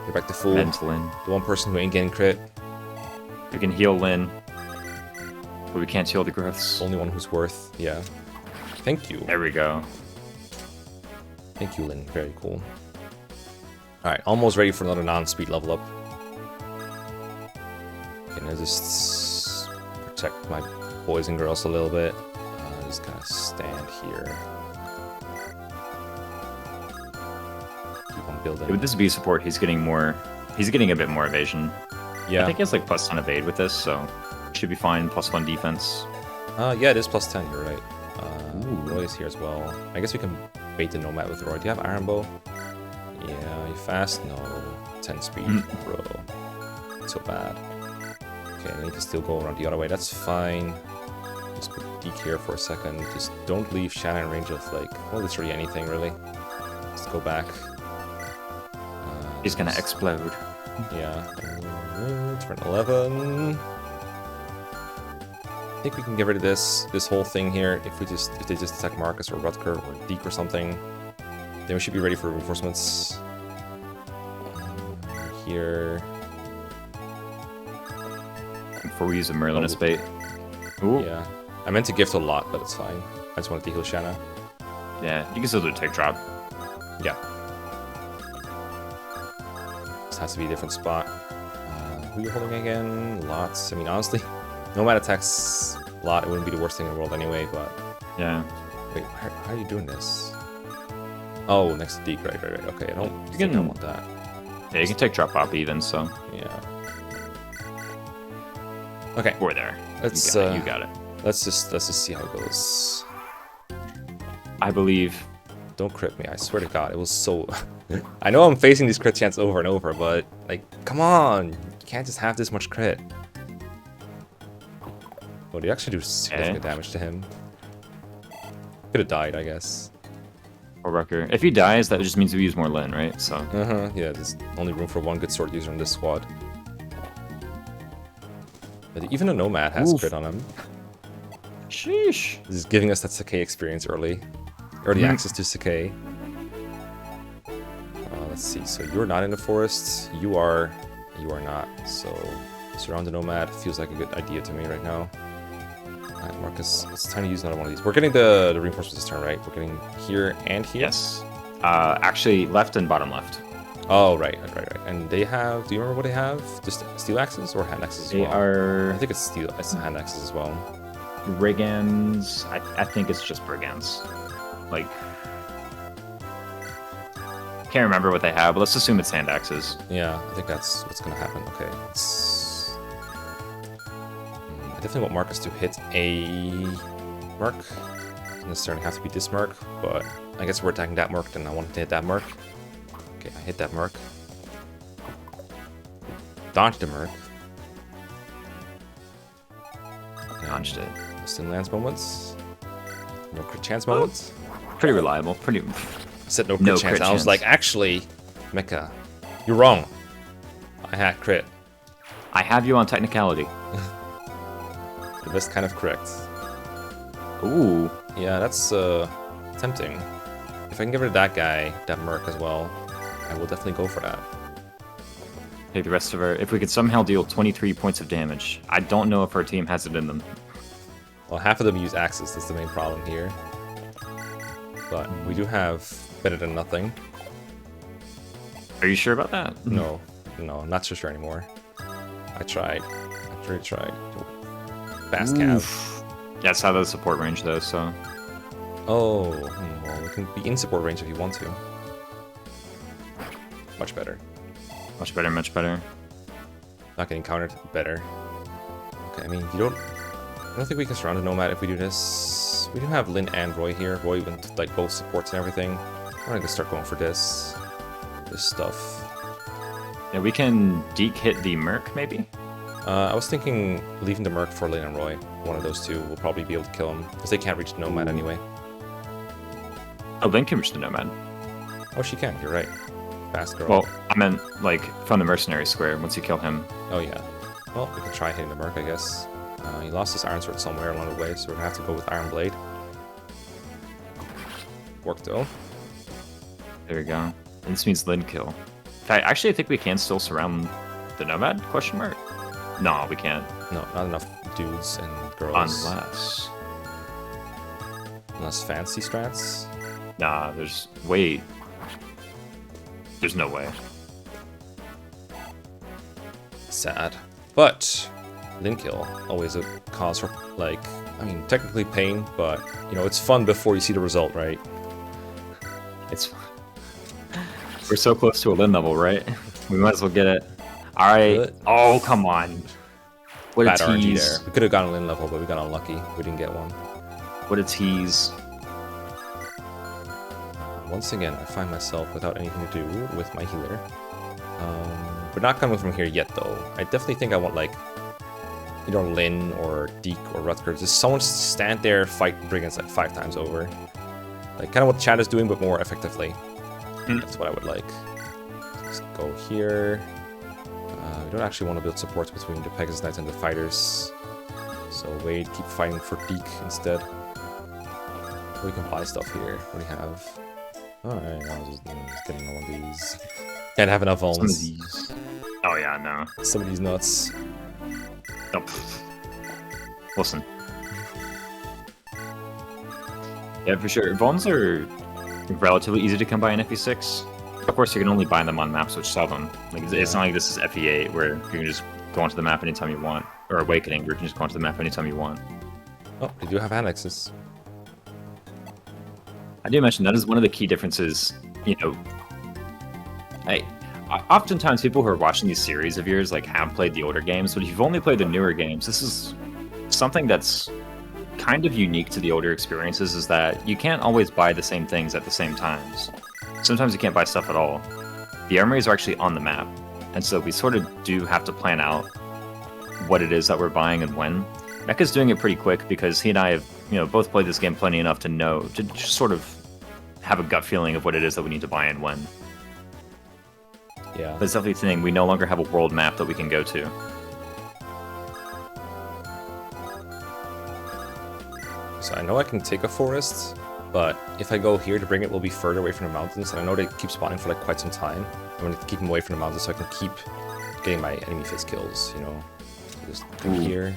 Get back to full. Mend Lynn. The one person who ain't getting crit. We can heal Lynn, but we can't heal the growths. Only one who's worth. Yeah. Thank you. There we go. Thank you, Lynn. Very cool. Alright, almost ready for another non-speed level up. Okay, now just protect my boys and girls a little bit. Just kind of stand here. Keep on building. With this B support, he's getting a bit more evasion. Yeah. I think he has like +10 evade with this, so should be fine. +1 defense. Yeah, it is +10, you're right. Ooh. Roy is here as well. I guess we can bait the Nomad with Roy. Do you have Iron Bow? Yeah, you fast? No. 10 speed, bro. So bad. Okay, I need to still go around the other way. That's fine. Just put Deke here for a second. Just don't leave Shannon in range of, like, well, literally anything, really. Let's go back. He's gonna explode. Yeah. Turn 11. I think we can get rid of this whole thing here if they just attack Marcus or Rutger or Deke or something. Then we should be ready for reinforcements. Here. Before we use a Merlin as bait. Ooh. Yeah. I meant to gift a lot, but it's fine. I just wanted to heal Shanna. Yeah, you can still do a take drop. Yeah. This has to be a different spot. Who are you holding again? Lots. I mean, honestly, nomad attacks a lot. It wouldn't be the worst thing in the world anyway, but... Yeah. Wait, how are you doing this? Oh, next to Deke, right. Okay, I don't think I want that. Yeah, you can take drop pop even, so... Yeah. Okay. We're there. Let's, you got it. Let's just see how it goes. I believe. Don't crit me, I swear to God, it was so... I know I'm facing these crit chances over and over, but, like, come on! You can't just have this much crit. Oh, did you actually do significant damage to him? Could have died, I guess. Or Rutger. If he dies, that just means we use more Lin, right? So. Yeah, there's only room for one good sword user in this squad. But even a nomad has crit on him. Sheesh. This is giving us that Sakai experience early. Early access to Sakai. Let's see. So you're not in the forest. You are not. So surround the nomad feels like a good idea to me right now. Alright, Marcus, it's time to use another one of these. We're getting the reinforcements this turn, right? We're getting here and here. Yes. Actually, left and bottom left. Oh, right. And they have. Do you remember what they have? Just steel axes or hand axes as well? They are. I think it's steel. It's hand axes as well. Brigands. I think it's just brigands. Like. Can't remember what they have, but let's assume it's hand axes. Yeah, I think that's what's gonna happen. Okay, I definitely want Marcus to hit a mark. Doesn't necessarily have to be this mark, but I guess we're attacking that mark, then I want him to hit that mark. Okay, I hit that mark. Dodge the mark. Dodged it. Still lands moments. No crit chance moments. Pretty reliable. Pretty. Said no crit chance. I was like, actually, Mekkah, you're wrong. I had crit. I have you on technicality. The best kind of correct. Ooh. Yeah, that's tempting. If I can get rid of that guy, that merc as well, I will definitely go for that. Take the rest of our... If we could somehow deal 23 points of damage. I don't know if our team has it in them. Well, half of them use axes. That's the main problem here. But we do have better than nothing. Are you sure about that? No, I'm not so sure anymore. I tried. I really tried. Fast cav. That's how the support range though, so... Oh, well, we can be in support range if you want to. Much better. Much better, much better. Not getting countered, better. Okay, I mean, I don't think we can surround a nomad if we do this. We do have Lin and Roy here. Roy went like both supports and everything. I'm gonna start going for this stuff. Yeah, we can Deke hit the Merc, maybe? I was thinking leaving the Merc for Lin and Roy. One of those two will probably be able to kill him, because they can't reach the nomad anyway. Oh, Lin can reach the nomad. Oh, she can, you're right. Fast girl. Well, I meant, like, from the mercenary square, once you kill him. Oh, yeah. Well, we can try hitting the Merc, I guess. He lost his Iron Sword somewhere along the way, so we're gonna have to go with Iron Blade. Worked though. There we go. And this means Lin kill. Actually, I think we can still surround the nomad? Question mark? No, we can't. No, not enough dudes and girls. Unless fancy strats. Nah, there's... Wait. There's no way. Sad. But Lin kill, always a cause for, like, I mean, technically pain, but, you know, it's fun before you see the result, right? It's... We're so close to a Lin level, right? We might as well get it. Alright. Oh, come on. What a tease. We could have gotten a Lin level, but we got unlucky. We didn't get one. What a tease. once again, I find myself without anything to do with my healer. We're not coming from here yet, though. I definitely think I want, like, either Lin or Deke or Rutger. Just someone stand there, fight brigands like 5 times over. Like, kind of what Chad is doing, but more effectively. That's what I would like. Let's go here. We don't actually want to build supports between the Pegasus Knights and the fighters. So Wade, keep fighting for Deke instead. We can buy stuff here. What do we have? Alright, I'm just getting one of these. Can't have enough Some of Vulns. these. Oh yeah, no. Some of these nuts. Oh. Listen. Yeah, for sure. Vulns are relatively easy to come by in FE6. Of course, you can only buy them on maps which sell them. Like, it's not like this is FE8 where you can just go onto the map anytime you want, or Awakening where you can just go onto the map anytime you want. Oh, they do have annexes. I do mention that is one of the key differences. You know, oftentimes people who are watching these series of yours like have played the older games, but if you've only played the newer games, this is something that's kind of unique to the older experiences, is that you can't always buy the same things at the same times. Sometimes you can't buy stuff at all. The armories are actually on the map, and so we sort of do have to plan out what it is that we're buying and when. Mekkah's doing it pretty quick because he and I have, you know, both played this game plenty enough to know, to just sort of have a gut feeling of what it is that we need to buy and when. Yeah. But it's definitely a thing. We no longer have a world map that we can go to. So I know I can take a forest, but if I go here to bring it, we'll be further away from the mountains, and I know they keep spawning for like quite some time. I want to keep them away from the mountains so I can keep getting my enemy face kills, you know? So just come here.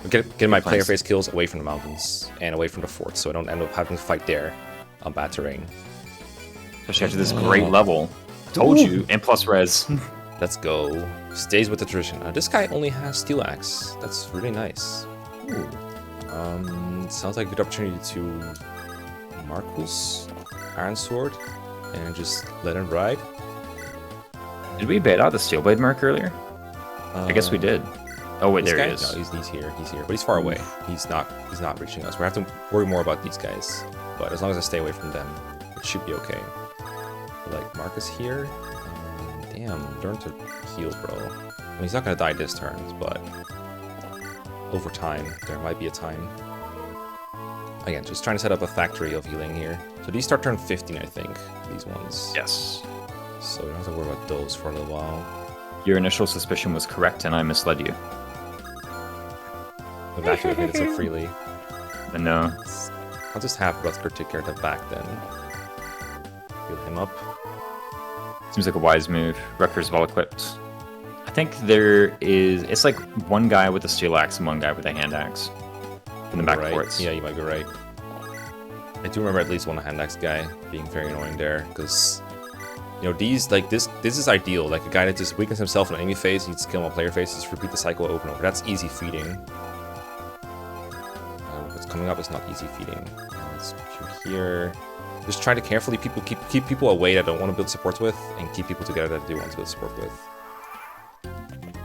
Get my player face kills away from the mountains and away from the forts, so I don't end up having to fight there on bad terrain. Especially after this great level. Told you, and plus res. Let's go. Stays with the tradition. This guy only has Steel Axe. That's really nice. Ooh. Sounds like a good opportunity to Marcus Iron Sword and just let him ride. Did we bait out the Steelblade Merc earlier? I guess we did. Oh wait, there guy? he is. No, he's here. He's here, but he's far away. He's not reaching us. We have to worry more about these guys. But as long as I stay away from them, it should be okay. Like Marcus here. Damn, learn to heal, bro. I mean, he's not gonna die this turn, but over time, there might be a time. Again, just trying to set up a factory of healing here. So these start turn 15, I think. These ones. Yes. So we don't have to worry about those for a little while. Your initial suspicion was correct, and I misled you. The back you made it so freely. And no. I'll just have Rutger take care of the back then. Heal him up. Seems like a wise move. Rutger's well equipped. I think there is... It's like one guy with a steel axe and one guy with a hand axe. In the back right. ports. Yeah, you might be right. I do remember at least one hand axe guy being very annoying there, because... You know, these, like, this is ideal. Like, a guy that just weakens himself in an enemy phase, you just kill him on player phase, just repeat the cycle over and over. That's easy feeding. What's coming up is not easy feeding. Let's queue here. Just try to carefully keep people away that I don't want to build supports with, and keep people together that I do want to build support with.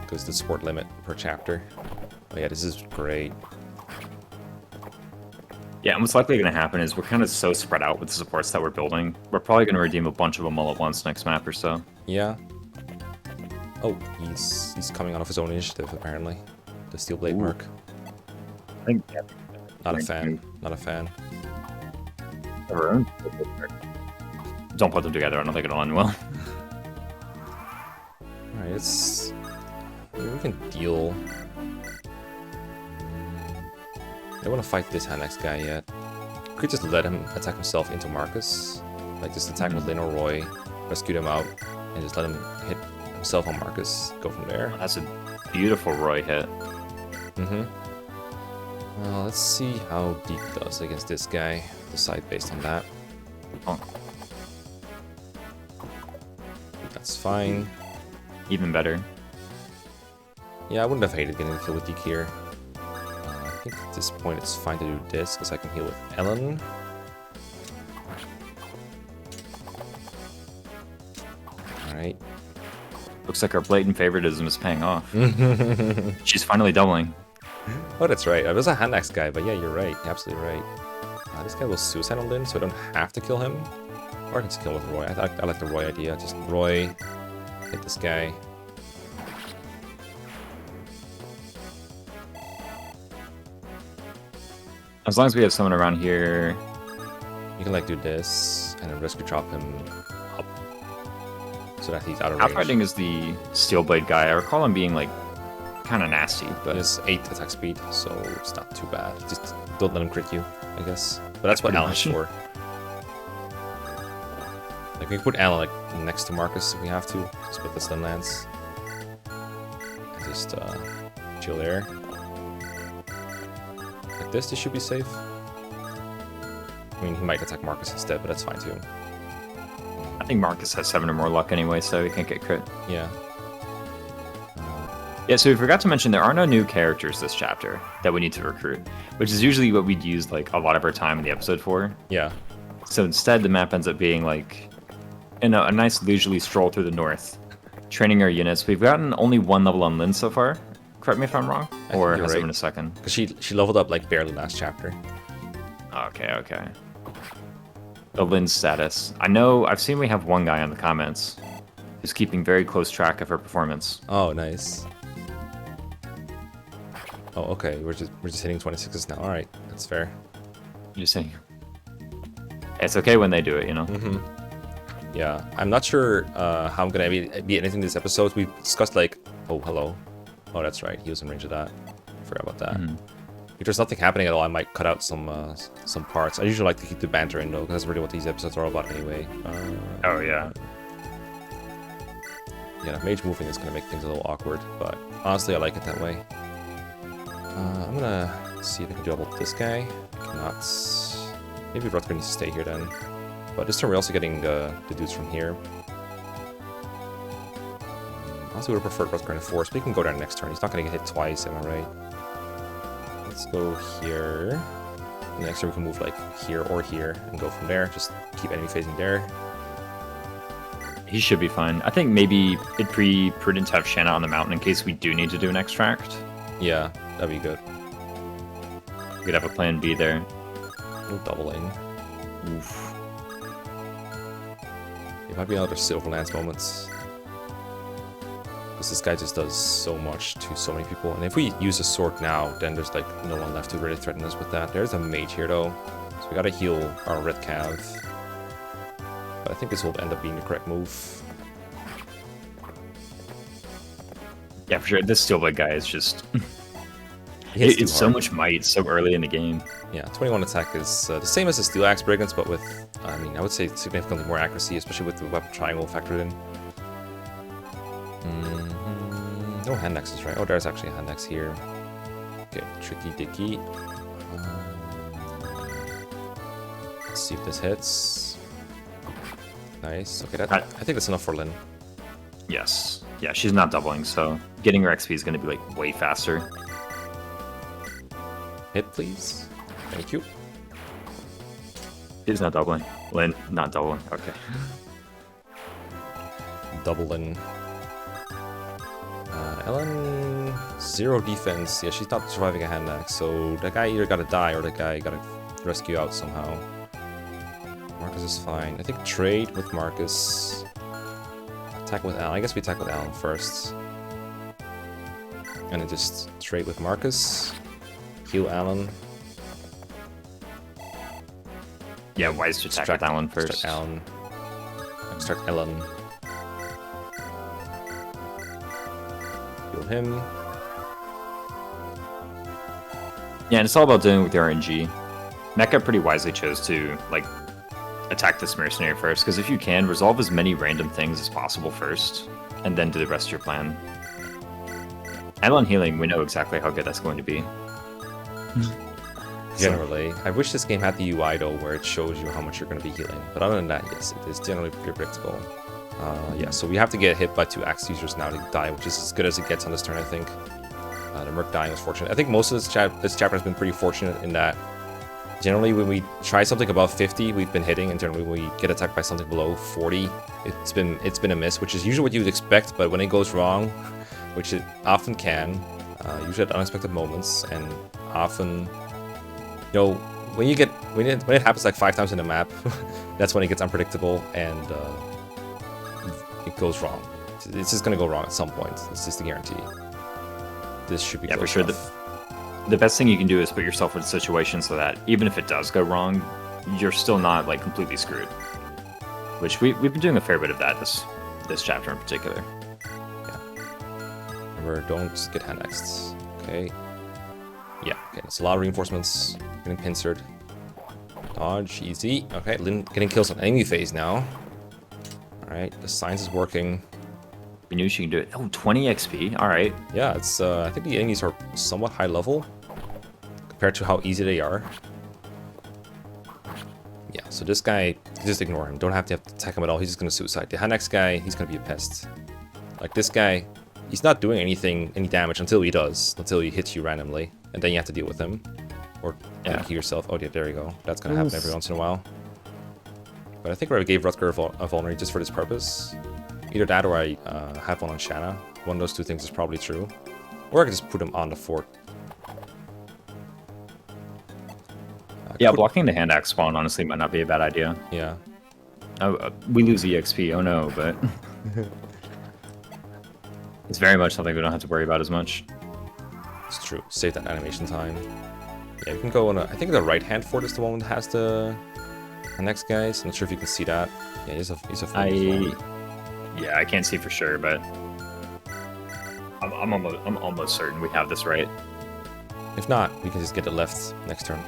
Because the support limit per chapter. Oh yeah, this is great. Yeah, and what's likely going to happen is we're kind of so spread out with the supports that we're building. We're probably going to redeem a bunch of them all at once next map or so. Yeah. Oh, he's coming out of his own initiative, apparently. The Steelblade Merc. I think... Yeah, not a fan. Not a fan. Don't put them together, I don't think it'll end well. Alright, it's... I mean, we can deal... I don't want to fight this hand axe guy yet. Could just let him attack himself into Marcus. Like, just attack with Lin or Roy, rescue them out, and just let him hit himself on Marcus. Go from there. That's a beautiful Roy hit. Mm-hmm. Well, let's see how Deep does against this guy. Decide based on that. Oh. That's fine. Even better. Yeah, I wouldn't have hated getting a kill with Deke here. I think at this point it's fine to do this, because I can heal with Ellen. Alright. Looks like our blatant favoritism is paying off. She's finally doubling. Oh, that's right. I was a hand axe guy, but yeah, you're right. You're absolutely right. This guy will suicide on Lin, so I don't have to kill him. Or I can skill with Roy. I like the Roy idea. Just Roy, hit this guy. As long as we have someone around here. You can like do this and then rescue drop him up so that he's out of Half range. Riding is the Steel Blade guy. I recall him being like kind of nasty, but He has 8 attack speed, so it's not too bad. Just don't let him crit you, I guess. But that's what Pretty Alan's much. for. Like, we can put Alan like next to Marcus if we have to. Just put the Stun Lance. And just chill there. Like this should be safe. I mean, he might attack Marcus instead, but that's fine too. I think Marcus has 7 or more luck anyway, so he can't get crit. Yeah. Yeah, so we forgot to mention there are no new characters this chapter that we need to recruit, which is usually what we'd use like a lot of our time in the episode for. Yeah. So instead, the map ends up being like, you know, a nice leisurely stroll through the north, training our units. We've gotten only 1 level on Lynn so far. Correct me if I'm wrong, think or you're has it right. been a second? Because she leveled up like barely last chapter. Okay. The Lynn status. I know, I've seen we have one guy in the comments who's keeping very close track of her performance. Oh, nice. Oh, okay. We're just hitting 26s now. All right, that's fair. Just saying. It's okay when they do it, you know? Yeah, I'm not sure how I'm gonna be anything this episode. We discussed like, oh, hello. Oh, that's right. He was in range of that. Forgot about that. If there's nothing happening at all, I might cut out some parts. I usually like to keep the banter in though, because that's really what these episodes are all about anyway. Oh, yeah. Yeah, mage moving is gonna make things a little awkward, but honestly, I like it that way. I'm gonna see if I can double this guy. I cannot. Maybe Rutger needs to stay here then. But this turn we're also getting the dudes from here. Honestly, would have preferred Rutger in force, but he can go there next turn. He's not gonna get hit twice, am I right? Let's go here. And next turn we can move like here or here and go from there. Just keep enemy facing there. He should be fine. I think maybe it'd be prudent to have Shanna on the mountain in case we do need to do an extract. Yeah, that'd be good. We could have a plan B there. No doubling. Oof. It might be another Silver Lance moments. Because this guy just does so much to so many people. And if we use a sword now, then there's like no one left to really threaten us with that. There's a mage here though. So we gotta heal our red cav. But I think this will end up being the correct move. Yeah, for sure. This Steelblade guy is just... He hits too it's so hard. much might so early in the game. Yeah, 21 attack is the same as the Steel Axe Brigands, but with, I mean, I would say significantly more accuracy, especially with the weapon triangle factored in. No hand axes, right? Oh, there's actually a hand axe here. Okay, tricky dicky. Let's see if this hits. Nice. Okay, I think that's enough for Lynn. Yes. Yeah, she's not doubling, so getting her XP is going to be like way faster. Hit, please. Thank you. She's not doubling. Lynn, not doubling. Okay. Double Lynn. Ellen, 0 defense. Yeah, she's not surviving a hand axe, so that guy either gotta die or the guy gotta rescue out somehow. Marcus is fine. I think trade with Marcus. Attack with Alan. I guess we attack with Alan first. And then just trade with Marcus. Heal Alan. Yeah, wise to attack with Alan first. Start Alan. Start Ellen. Heal him. Yeah, and it's all about dealing with the RNG. Mekkah pretty wisely chose to, like, attack this mercenary first, because if you can, resolve as many random things as possible first, and then do the rest of your plan. And on healing, we know exactly how good that's going to be. Generally. I wish this game had the UI though, where it shows you how much you're going to be healing. But other than that, yes, it is generally pretty predictable. Yeah, so we have to get hit by 2 axe users now to die, which is as good as it gets on this turn, I think. The Merc dying was fortunate. I think most of this chapter has been pretty fortunate in that generally when we try something above 50, we've been hitting, and generally when we get attacked by something below 40, it's been a miss, which is usually what you would expect, but when it goes wrong, which it often can, usually at unexpected moments, and often, you know, when it happens like 5 times in the map, that's when it gets unpredictable and it goes wrong. It's just gonna go wrong at some point. It's just a guarantee. This should be for sure. The best thing you can do is put yourself in a situation so that even if it does go wrong, you're still not like completely screwed. Which we've been doing a fair bit of that this chapter in particular. Yeah. Remember, don't get hand axed. Okay. Yeah. Okay. That's a lot of reinforcements. Getting pincered. Dodge, easy. Okay. Getting kills on enemy phase now. All right. The science is working. We knew she can do it. Oh, 20 XP. All right. Yeah. It's. I think the enemies are somewhat high level compared to how easy they are. Yeah, so this guy, just ignore him. Don't have to attack him at all. He's just gonna suicide. The next guy, he's gonna be a pest. Like this guy, he's not doing any damage until he does. Until he hits you randomly, and then you have to deal with him, or kill yourself. Oh yeah, there you go. That's gonna happen every once in a while. But I think I gave Rutger a vulnerary just for this purpose. Either that, or I have one on Shanna. One of those two things is probably true. Or I can just put him on the fort. Yeah, blocking the hand axe spawn honestly might not be a bad idea. Yeah. Oh, we lose EXP. Oh no, but it's very much something we don't have to worry about as much. It's true. Save that animation time. Yeah, you can go on. I think the right hand fort is the one that has the next guys. I'm not sure if you can see that. Yeah, he's a. Yeah, I can't see for sure, but I'm almost certain we have this right. If not, we can just get it left next turn.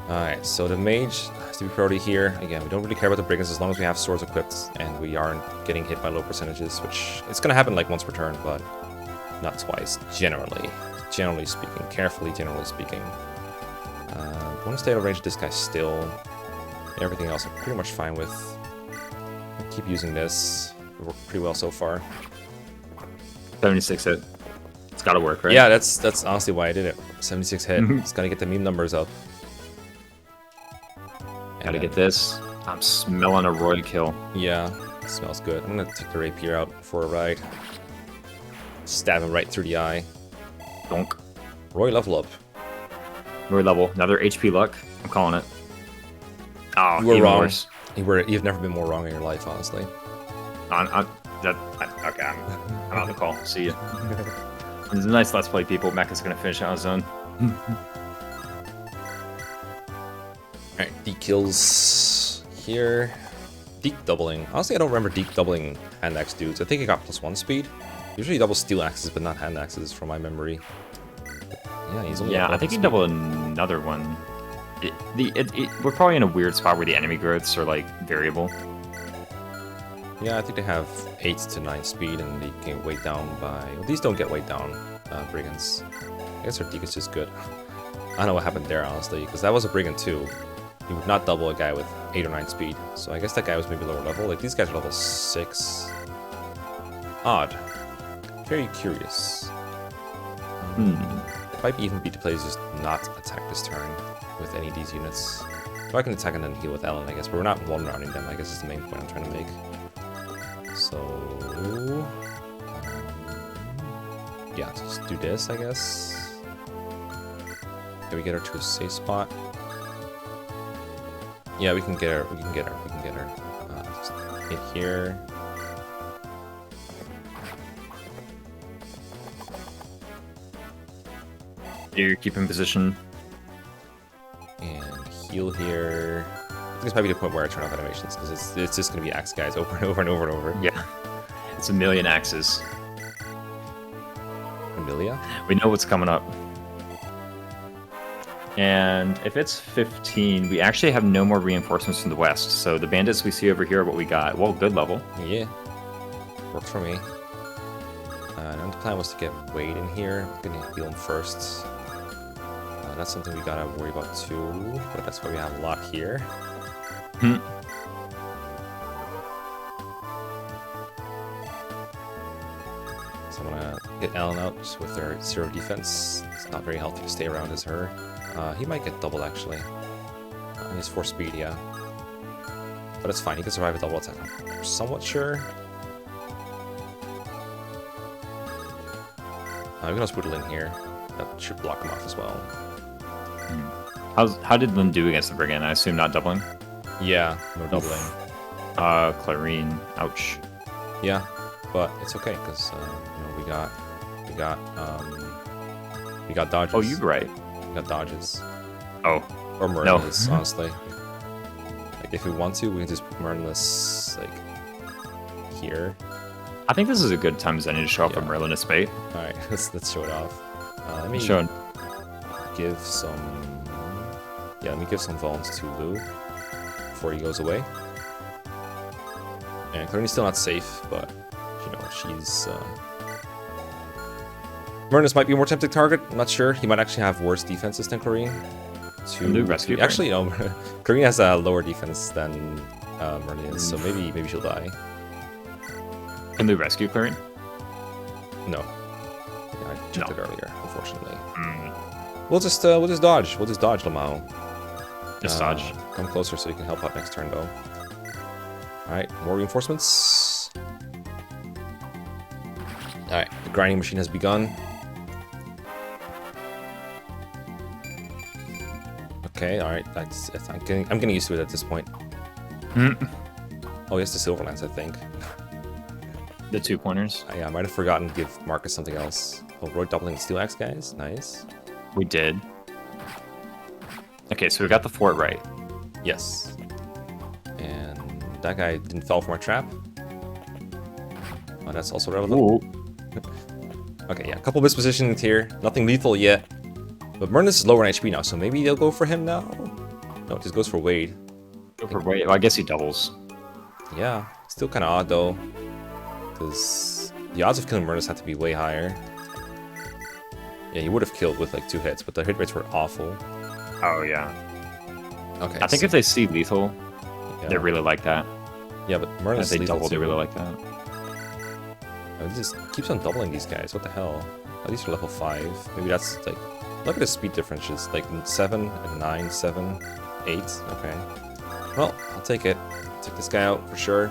Alright, so the mage has to be priority here. Again, we don't really care about the brigands as long as we have swords equipped and we aren't getting hit by low percentages, which it's going to happen like once per turn, but not twice, generally. Generally speaking. Carefully, generally speaking. I want to stay out of range of this guy still. Everything else I'm pretty much fine with. I'll keep using this. It worked pretty well so far. 76 hit. It's gotta work, right? Yeah, that's honestly why I did it. 76 hit. It's gotta get the meme numbers up. Gotta get this. I'm smelling a Roy kill. Yeah, it smells good. I'm gonna take the rapier out for a ride. Stab him right through the eye. Donk. Roy, level up. Roy level. Another HP luck. I'm calling it. Oh, you were wrong. Worse. You've never been more wrong in your life, honestly. Okay, I'm on the call. See ya. It's a nice Let's Play, people. Mekkah's gonna finish on his own. Alright, Deke kills here. Deke doubling. Honestly, I don't remember Deke doubling hand axe dudes. I think he got +1 speed. Usually double steel axes, but not hand axes from my memory. Yeah, he's only. Yeah, I think he doubled another one. We're probably in a weird spot where the enemy growths are like variable. Yeah, I think they have 8 to 9 speed, and they get weighed down by. Well, these don't get weighed down, brigands. I guess their Deke is just good. I don't know what happened there, honestly, because that was a brigand too. He would not double a guy with 8 or 9 speed, so I guess that guy was maybe lower level. Like, these guys are level 6. Odd. Very curious. It might even be the play to just not attack this turn with any of these units. So I can attack and then heal with Ellen, I guess, but we're not one-rounding them, I guess is the main point I'm trying to make. So... yeah, just do this, I guess. Can we get her to a safe spot? Yeah, we can get her. We can get her. Just hit here. You keep in position. And heal here. I think this might be the point where I turn off animations, because it's just going to be axe guys over and over and over and over. Yeah. It's a million axes. Amelia? We know what's coming up. And if it's 15, we actually have no more reinforcements from the west. So the bandits we see over here are what we got. Well, good level. Yeah. Works for me. And the plan was to get Wade in here. I'm going to heal him first. That's something we gotta worry about too, but that's why we have a lot here. So I'm gonna get Ellen out with her 0 defense. It's not very healthy to stay around as her. He might get doubled actually. He has 4 speed, yeah. But it's fine, he can survive a double attack. I'm somewhat sure. We can also put it in here. That should block him off as well. How did Lin do against the Brigand? I assume not doubling. Yeah, no doubling. Clarine. Ouch. Yeah, but it's okay because you know, we got dodges. Oh, you're right. We got dodges. Oh, Or Merlinless, honestly. Like if we want to, we can just put Merlinless like here. I think this is a good time Zenny to show off a Yeah. Merlinless bait. All right, let's show it off. Let me Show. give some. Yeah, let me give some Volans to Lou before he goes away. And Clarine's still not safe, but you know she's. Merlinless might be a more tempting target. I'm not sure. He might actually have worse defenses than Clarine. Lou rescue. Actually, no. Clarine has a lower defense than Merlinless, so maybe she'll die. Can Lou rescue Clarine? No. Yeah, I checked it earlier, unfortunately. Mm. We'll just dodge. We'll just dodge Lamau. Just dodge. Come closer so you can help out next turn, though. Alright, more reinforcements. Alright, the grinding machine has begun. Okay, alright. I'm getting used to it at this point. Oh, yes, the Silverlands, I think. The 2 pointers. Yeah, I might have forgotten to give Marcus something else. Oh, Roy doubling the Steel Axe, guys. Nice. We did. Okay, so we got the fort right. Yes. And that guy didn't fall for my trap. Oh, that's also relevant. Ooh. Okay, yeah, a couple mispositionings here. Nothing lethal yet. But Merlinless is lower in HP now, so maybe they'll go for him now? No, it just goes for Wade. Go for Wade. Well, I guess he doubles. Yeah, still kind of odd, though. Because the odds of killing Merlinless have to be way higher. Yeah, he would have killed with like 2 hits, but the hit rates were awful. Oh, yeah. Okay. I think if they see lethal, they really like that. Yeah, but Merlinless If they lethal double, they too. really like that. Oh, he just keeps on doubling these guys. What the hell? At least for level 5. Maybe that's like... Look at the speed differences. Like 7 and 9, 7, 8. Okay. Well, I'll take it. Take this guy out for sure.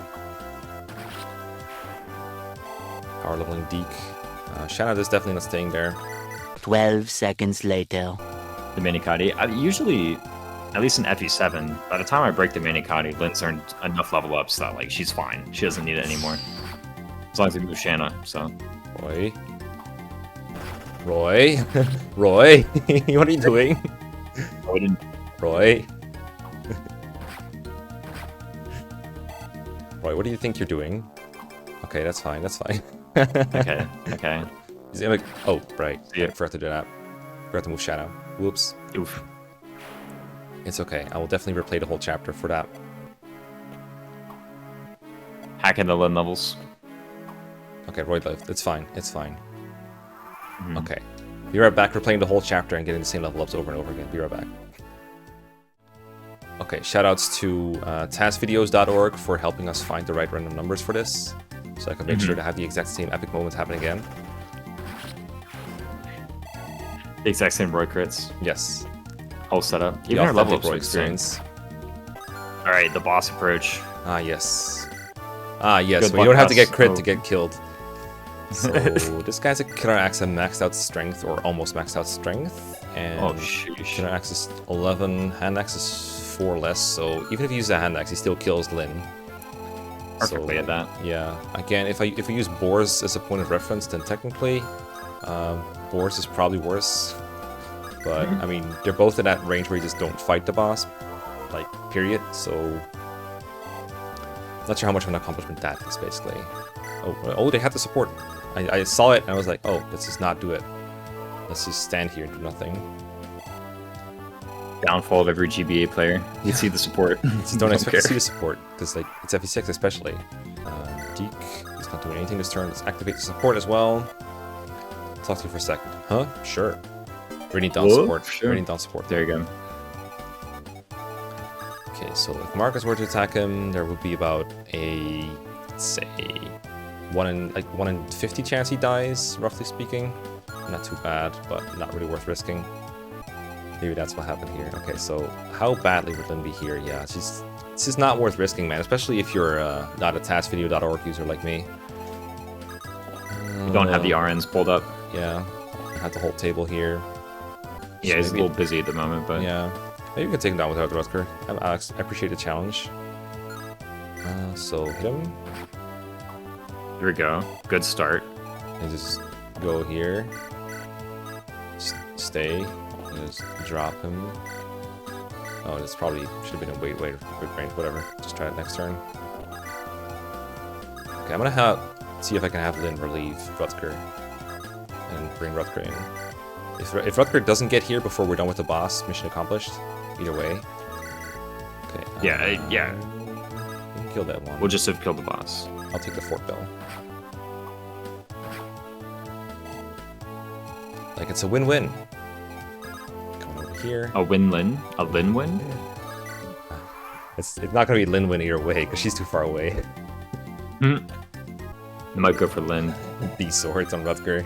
Power leveling Deke. Shanna is definitely not staying there. 12 seconds later. The Mani Katti. Usually, at least in FE7, by the time I break the Mani Katti, Lynn's earned enough level ups that like she's fine. She doesn't need it anymore. As long as we move Shanna, so. Roy? Roy? What are you doing? I didn't. Roy? Roy, what do you think you're doing? Okay, that's fine, that's fine. Okay, okay. He's gonna... Oh, right. Yeah. I forgot to do that. Forgot to move Shadow. Whoops. Oof. It's okay. I will definitely replay the whole chapter for that. Hacking the Lynn levels. Okay, Roy lived. It's fine. It's fine. Mhm. Okay. Be right back. We're playing the whole chapter and getting the same level ups over and over again. Be right back. Okay, shoutouts to tasvideos.org for helping us find the right random numbers for this, so I can make sure to have the exact same epic moments happen again. The exact same Roy crits. Yes. Whole setup. The Even our level authentic ups Roy are insane. experience. Alright, the boss approach. Ah, yes. Ah, yes. Good Well, you don't luck, have to get Russ. crit Oh. to get killed. So, this guy's a Killer Axe at maxed out strength, or almost maxed out strength. And Oh, sheesh. Killer Axe is 11, Hand Axe is 4 less, so even if you use a Hand Axe, he still kills Lynn. Perfectly So, at that. Yeah. Again, if we use Boars as a point of reference, then technically, Boars is probably worse. But, I mean, they're both in that range where you just don't fight the boss, like, period, so... Not sure how much of an accomplishment that is, basically. Oh, they had the support. I saw it, and I was like, oh, let's just not do it. Let's just stand here and do nothing. Downfall of every GBA player. You see the support. Just don't expect to see the support, because like it's FE6 especially. Deke is not doing anything this turn. Let's activate the support as well. Talk to you for a second. Huh? Sure. Raining down Whoa, support. sure. Raining down support. There you go. Okay, so if Marcus were to attack him, there would be about a, let's say, 1 in 50 chance he dies, roughly speaking. Not too bad, but not really worth risking. Maybe that's what happened here. Okay, so how badly would Lynn be here? Yeah, it's just not worth risking, man. Especially if you're not a tasvideo.org user like me. You don't have the RNs pulled up. Yeah, I have the whole table here. Yeah, he's a maybe- little busy at the moment, but Yeah, maybe we can take him down without Rutger. I appreciate the challenge. So hit him here we go. Good start. and just go here. Stay. And just drop him. Oh, this probably should have been a wait range. Whatever. Just try it next turn. Okay, I'm gonna see if I can have Lynn relieve Rutger and bring Rutger in. If Rutger doesn't get here before we're done with the boss, mission accomplished. Either way. Okay. Yeah, yeah. You can kill that one. We'll just have killed the boss. I'll take the fort bell. Like it's a win-win. Come over here. A Lin win? It's not gonna be Lin win either way because she's too far away. I might go for Lin. These swords on Rutger.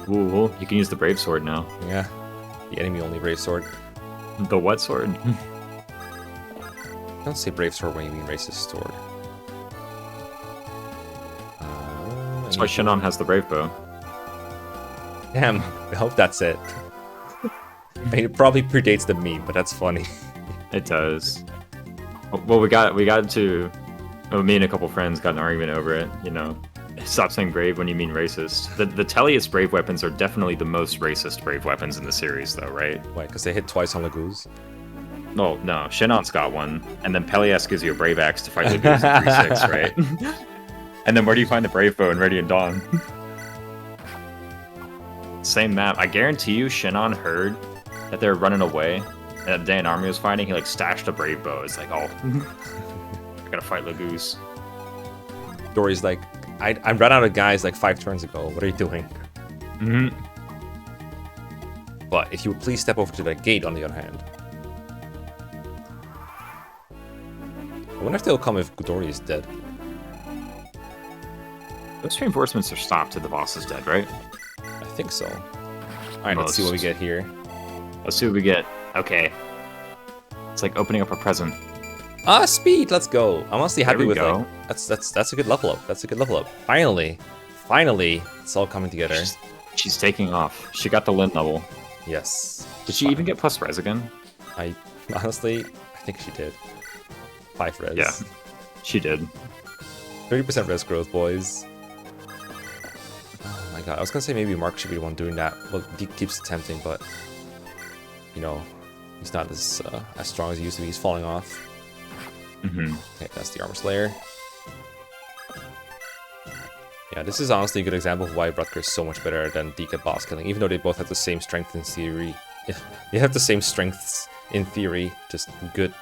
Ooh, you can use the Brave Sword now. Yeah. The enemy only brave sword. The what sword? Don't say brave sword when you mean racist sword. That's why Shinon has the Brave Bow. Damn, I hope that's it. I mean, it probably predates the meme, but that's funny. It does. Well, we got into... Well, me and a couple friends got in an argument over it, you know. Stop saying brave when you mean racist. The Tellius brave weapons are definitely the most racist brave weapons in the series, though, right? Why? Because they hit twice on Laguz? No, Shinon's got one, and then Pelias gives you a brave axe to fight Laguz in 3-6, right? And then where do you find the brave bow in Radiant Dawn? Same map. I guarantee you Shinon heard that they were running away, and that Dan Army was fighting. He like stashed a brave bow. It's like, oh, I gotta fight Laguz. Dory's like, I ran out of guys like 5 turns ago. What are you doing? But if you would please step over to that gate, on the other hand. I wonder if they'll come if Dory is dead. Those reinforcements are stopped if the boss is dead, right? I think so. Alright, let's see what we get here. Let's see what we get. Okay. It's like opening up a present. Ah, speed! Let's go. I'm honestly happy There we with go. like that's a good level up. That's a good level up. Finally, it's all coming together. She's taking off. She got the Lin level. Yes. Did she even get plus res again? I honestly, I think she did. 5 res. Yeah, she did. 30% res growth, boys. Oh my god, I was gonna say maybe Mark should be the one doing that. Well, he keeps attempting, but you know, he's not as strong as he used to be. He's falling off. Okay, that's the Armor Slayer. Yeah, this is honestly a good example of why Rutger is so much better than Deke at boss killing, even though they both have the same strength in theory. They have the same strengths in theory, just good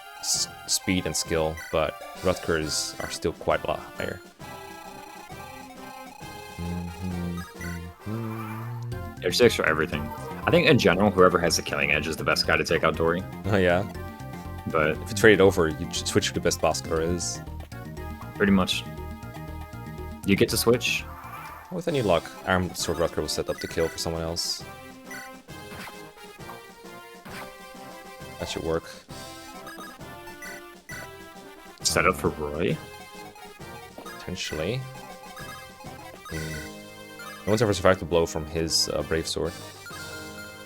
speed and skill, but Rutgers are still quite a lot higher. There's 6 for everything. I think in general, whoever has the killing edge is the best guy to take out Dory. Oh yeah. But If you trade it over, you should switch to the best boss killer is. pretty much, you get to switch. With any luck, Arm Sword Rutger was set up to kill for someone else. That should work. Set up for Roy. Potentially. No one's ever survived a blow from his Brave Sword.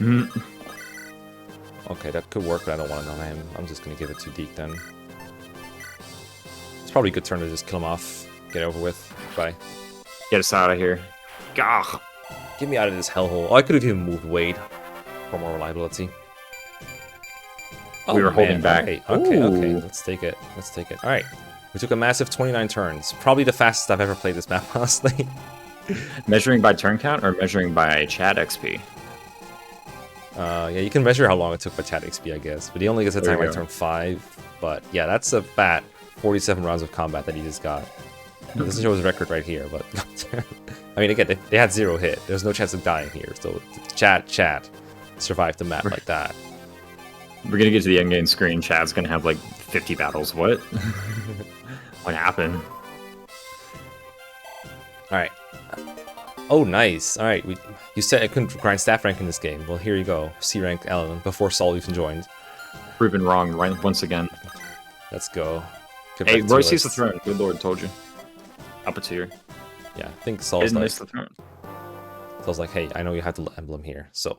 Okay, that could work, but I don't want it on him. I'm just gonna give it to Deke then. It's probably a good turn to just kill him off, get it over with. Bye. Get us out of here. Gah! Get me out of this hellhole. Oh, I could have even moved Wade for more reliability. We were holding back. Okay, okay. Ooh. Let's take it. Let's take it. All right. We took a massive 29 turns. Probably the fastest I've ever played this map, honestly. Measuring by turn count or measuring by chat XP? Yeah, you can measure how long it took by chat XP, I guess. But he only gets a There time you by go. turn 5. But yeah, that's a fat 47 rounds of combat that he just got. It doesn't show his record right here, but I mean, again, they had 0 hit. There's no chance of dying here. So chat survived the map like that. We're gonna get to the endgame screen. Chad's gonna have like 50 battles. What? What happened? All right. Oh, nice. All right. You said I couldn't grind staff rank in this game. Well, here you go. C rank Ellen before Saul even joined. Proven wrong right once again. Let's go. Good Hey, back Roy to sees the us. throne. Good lord, told you. Up a tier. Yeah, I think Saul's Didn't like, miss the throne. hey, I know you have the emblem here. So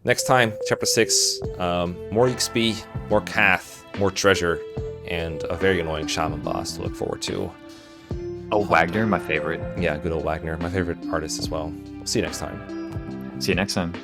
Next time, chapter 6, more XP, more Kath, more treasure, and a very annoying shaman boss to look forward to. Oh, Wagner, my favorite. Yeah, good old Wagner, my favorite artist as well. See you next time. See you next time.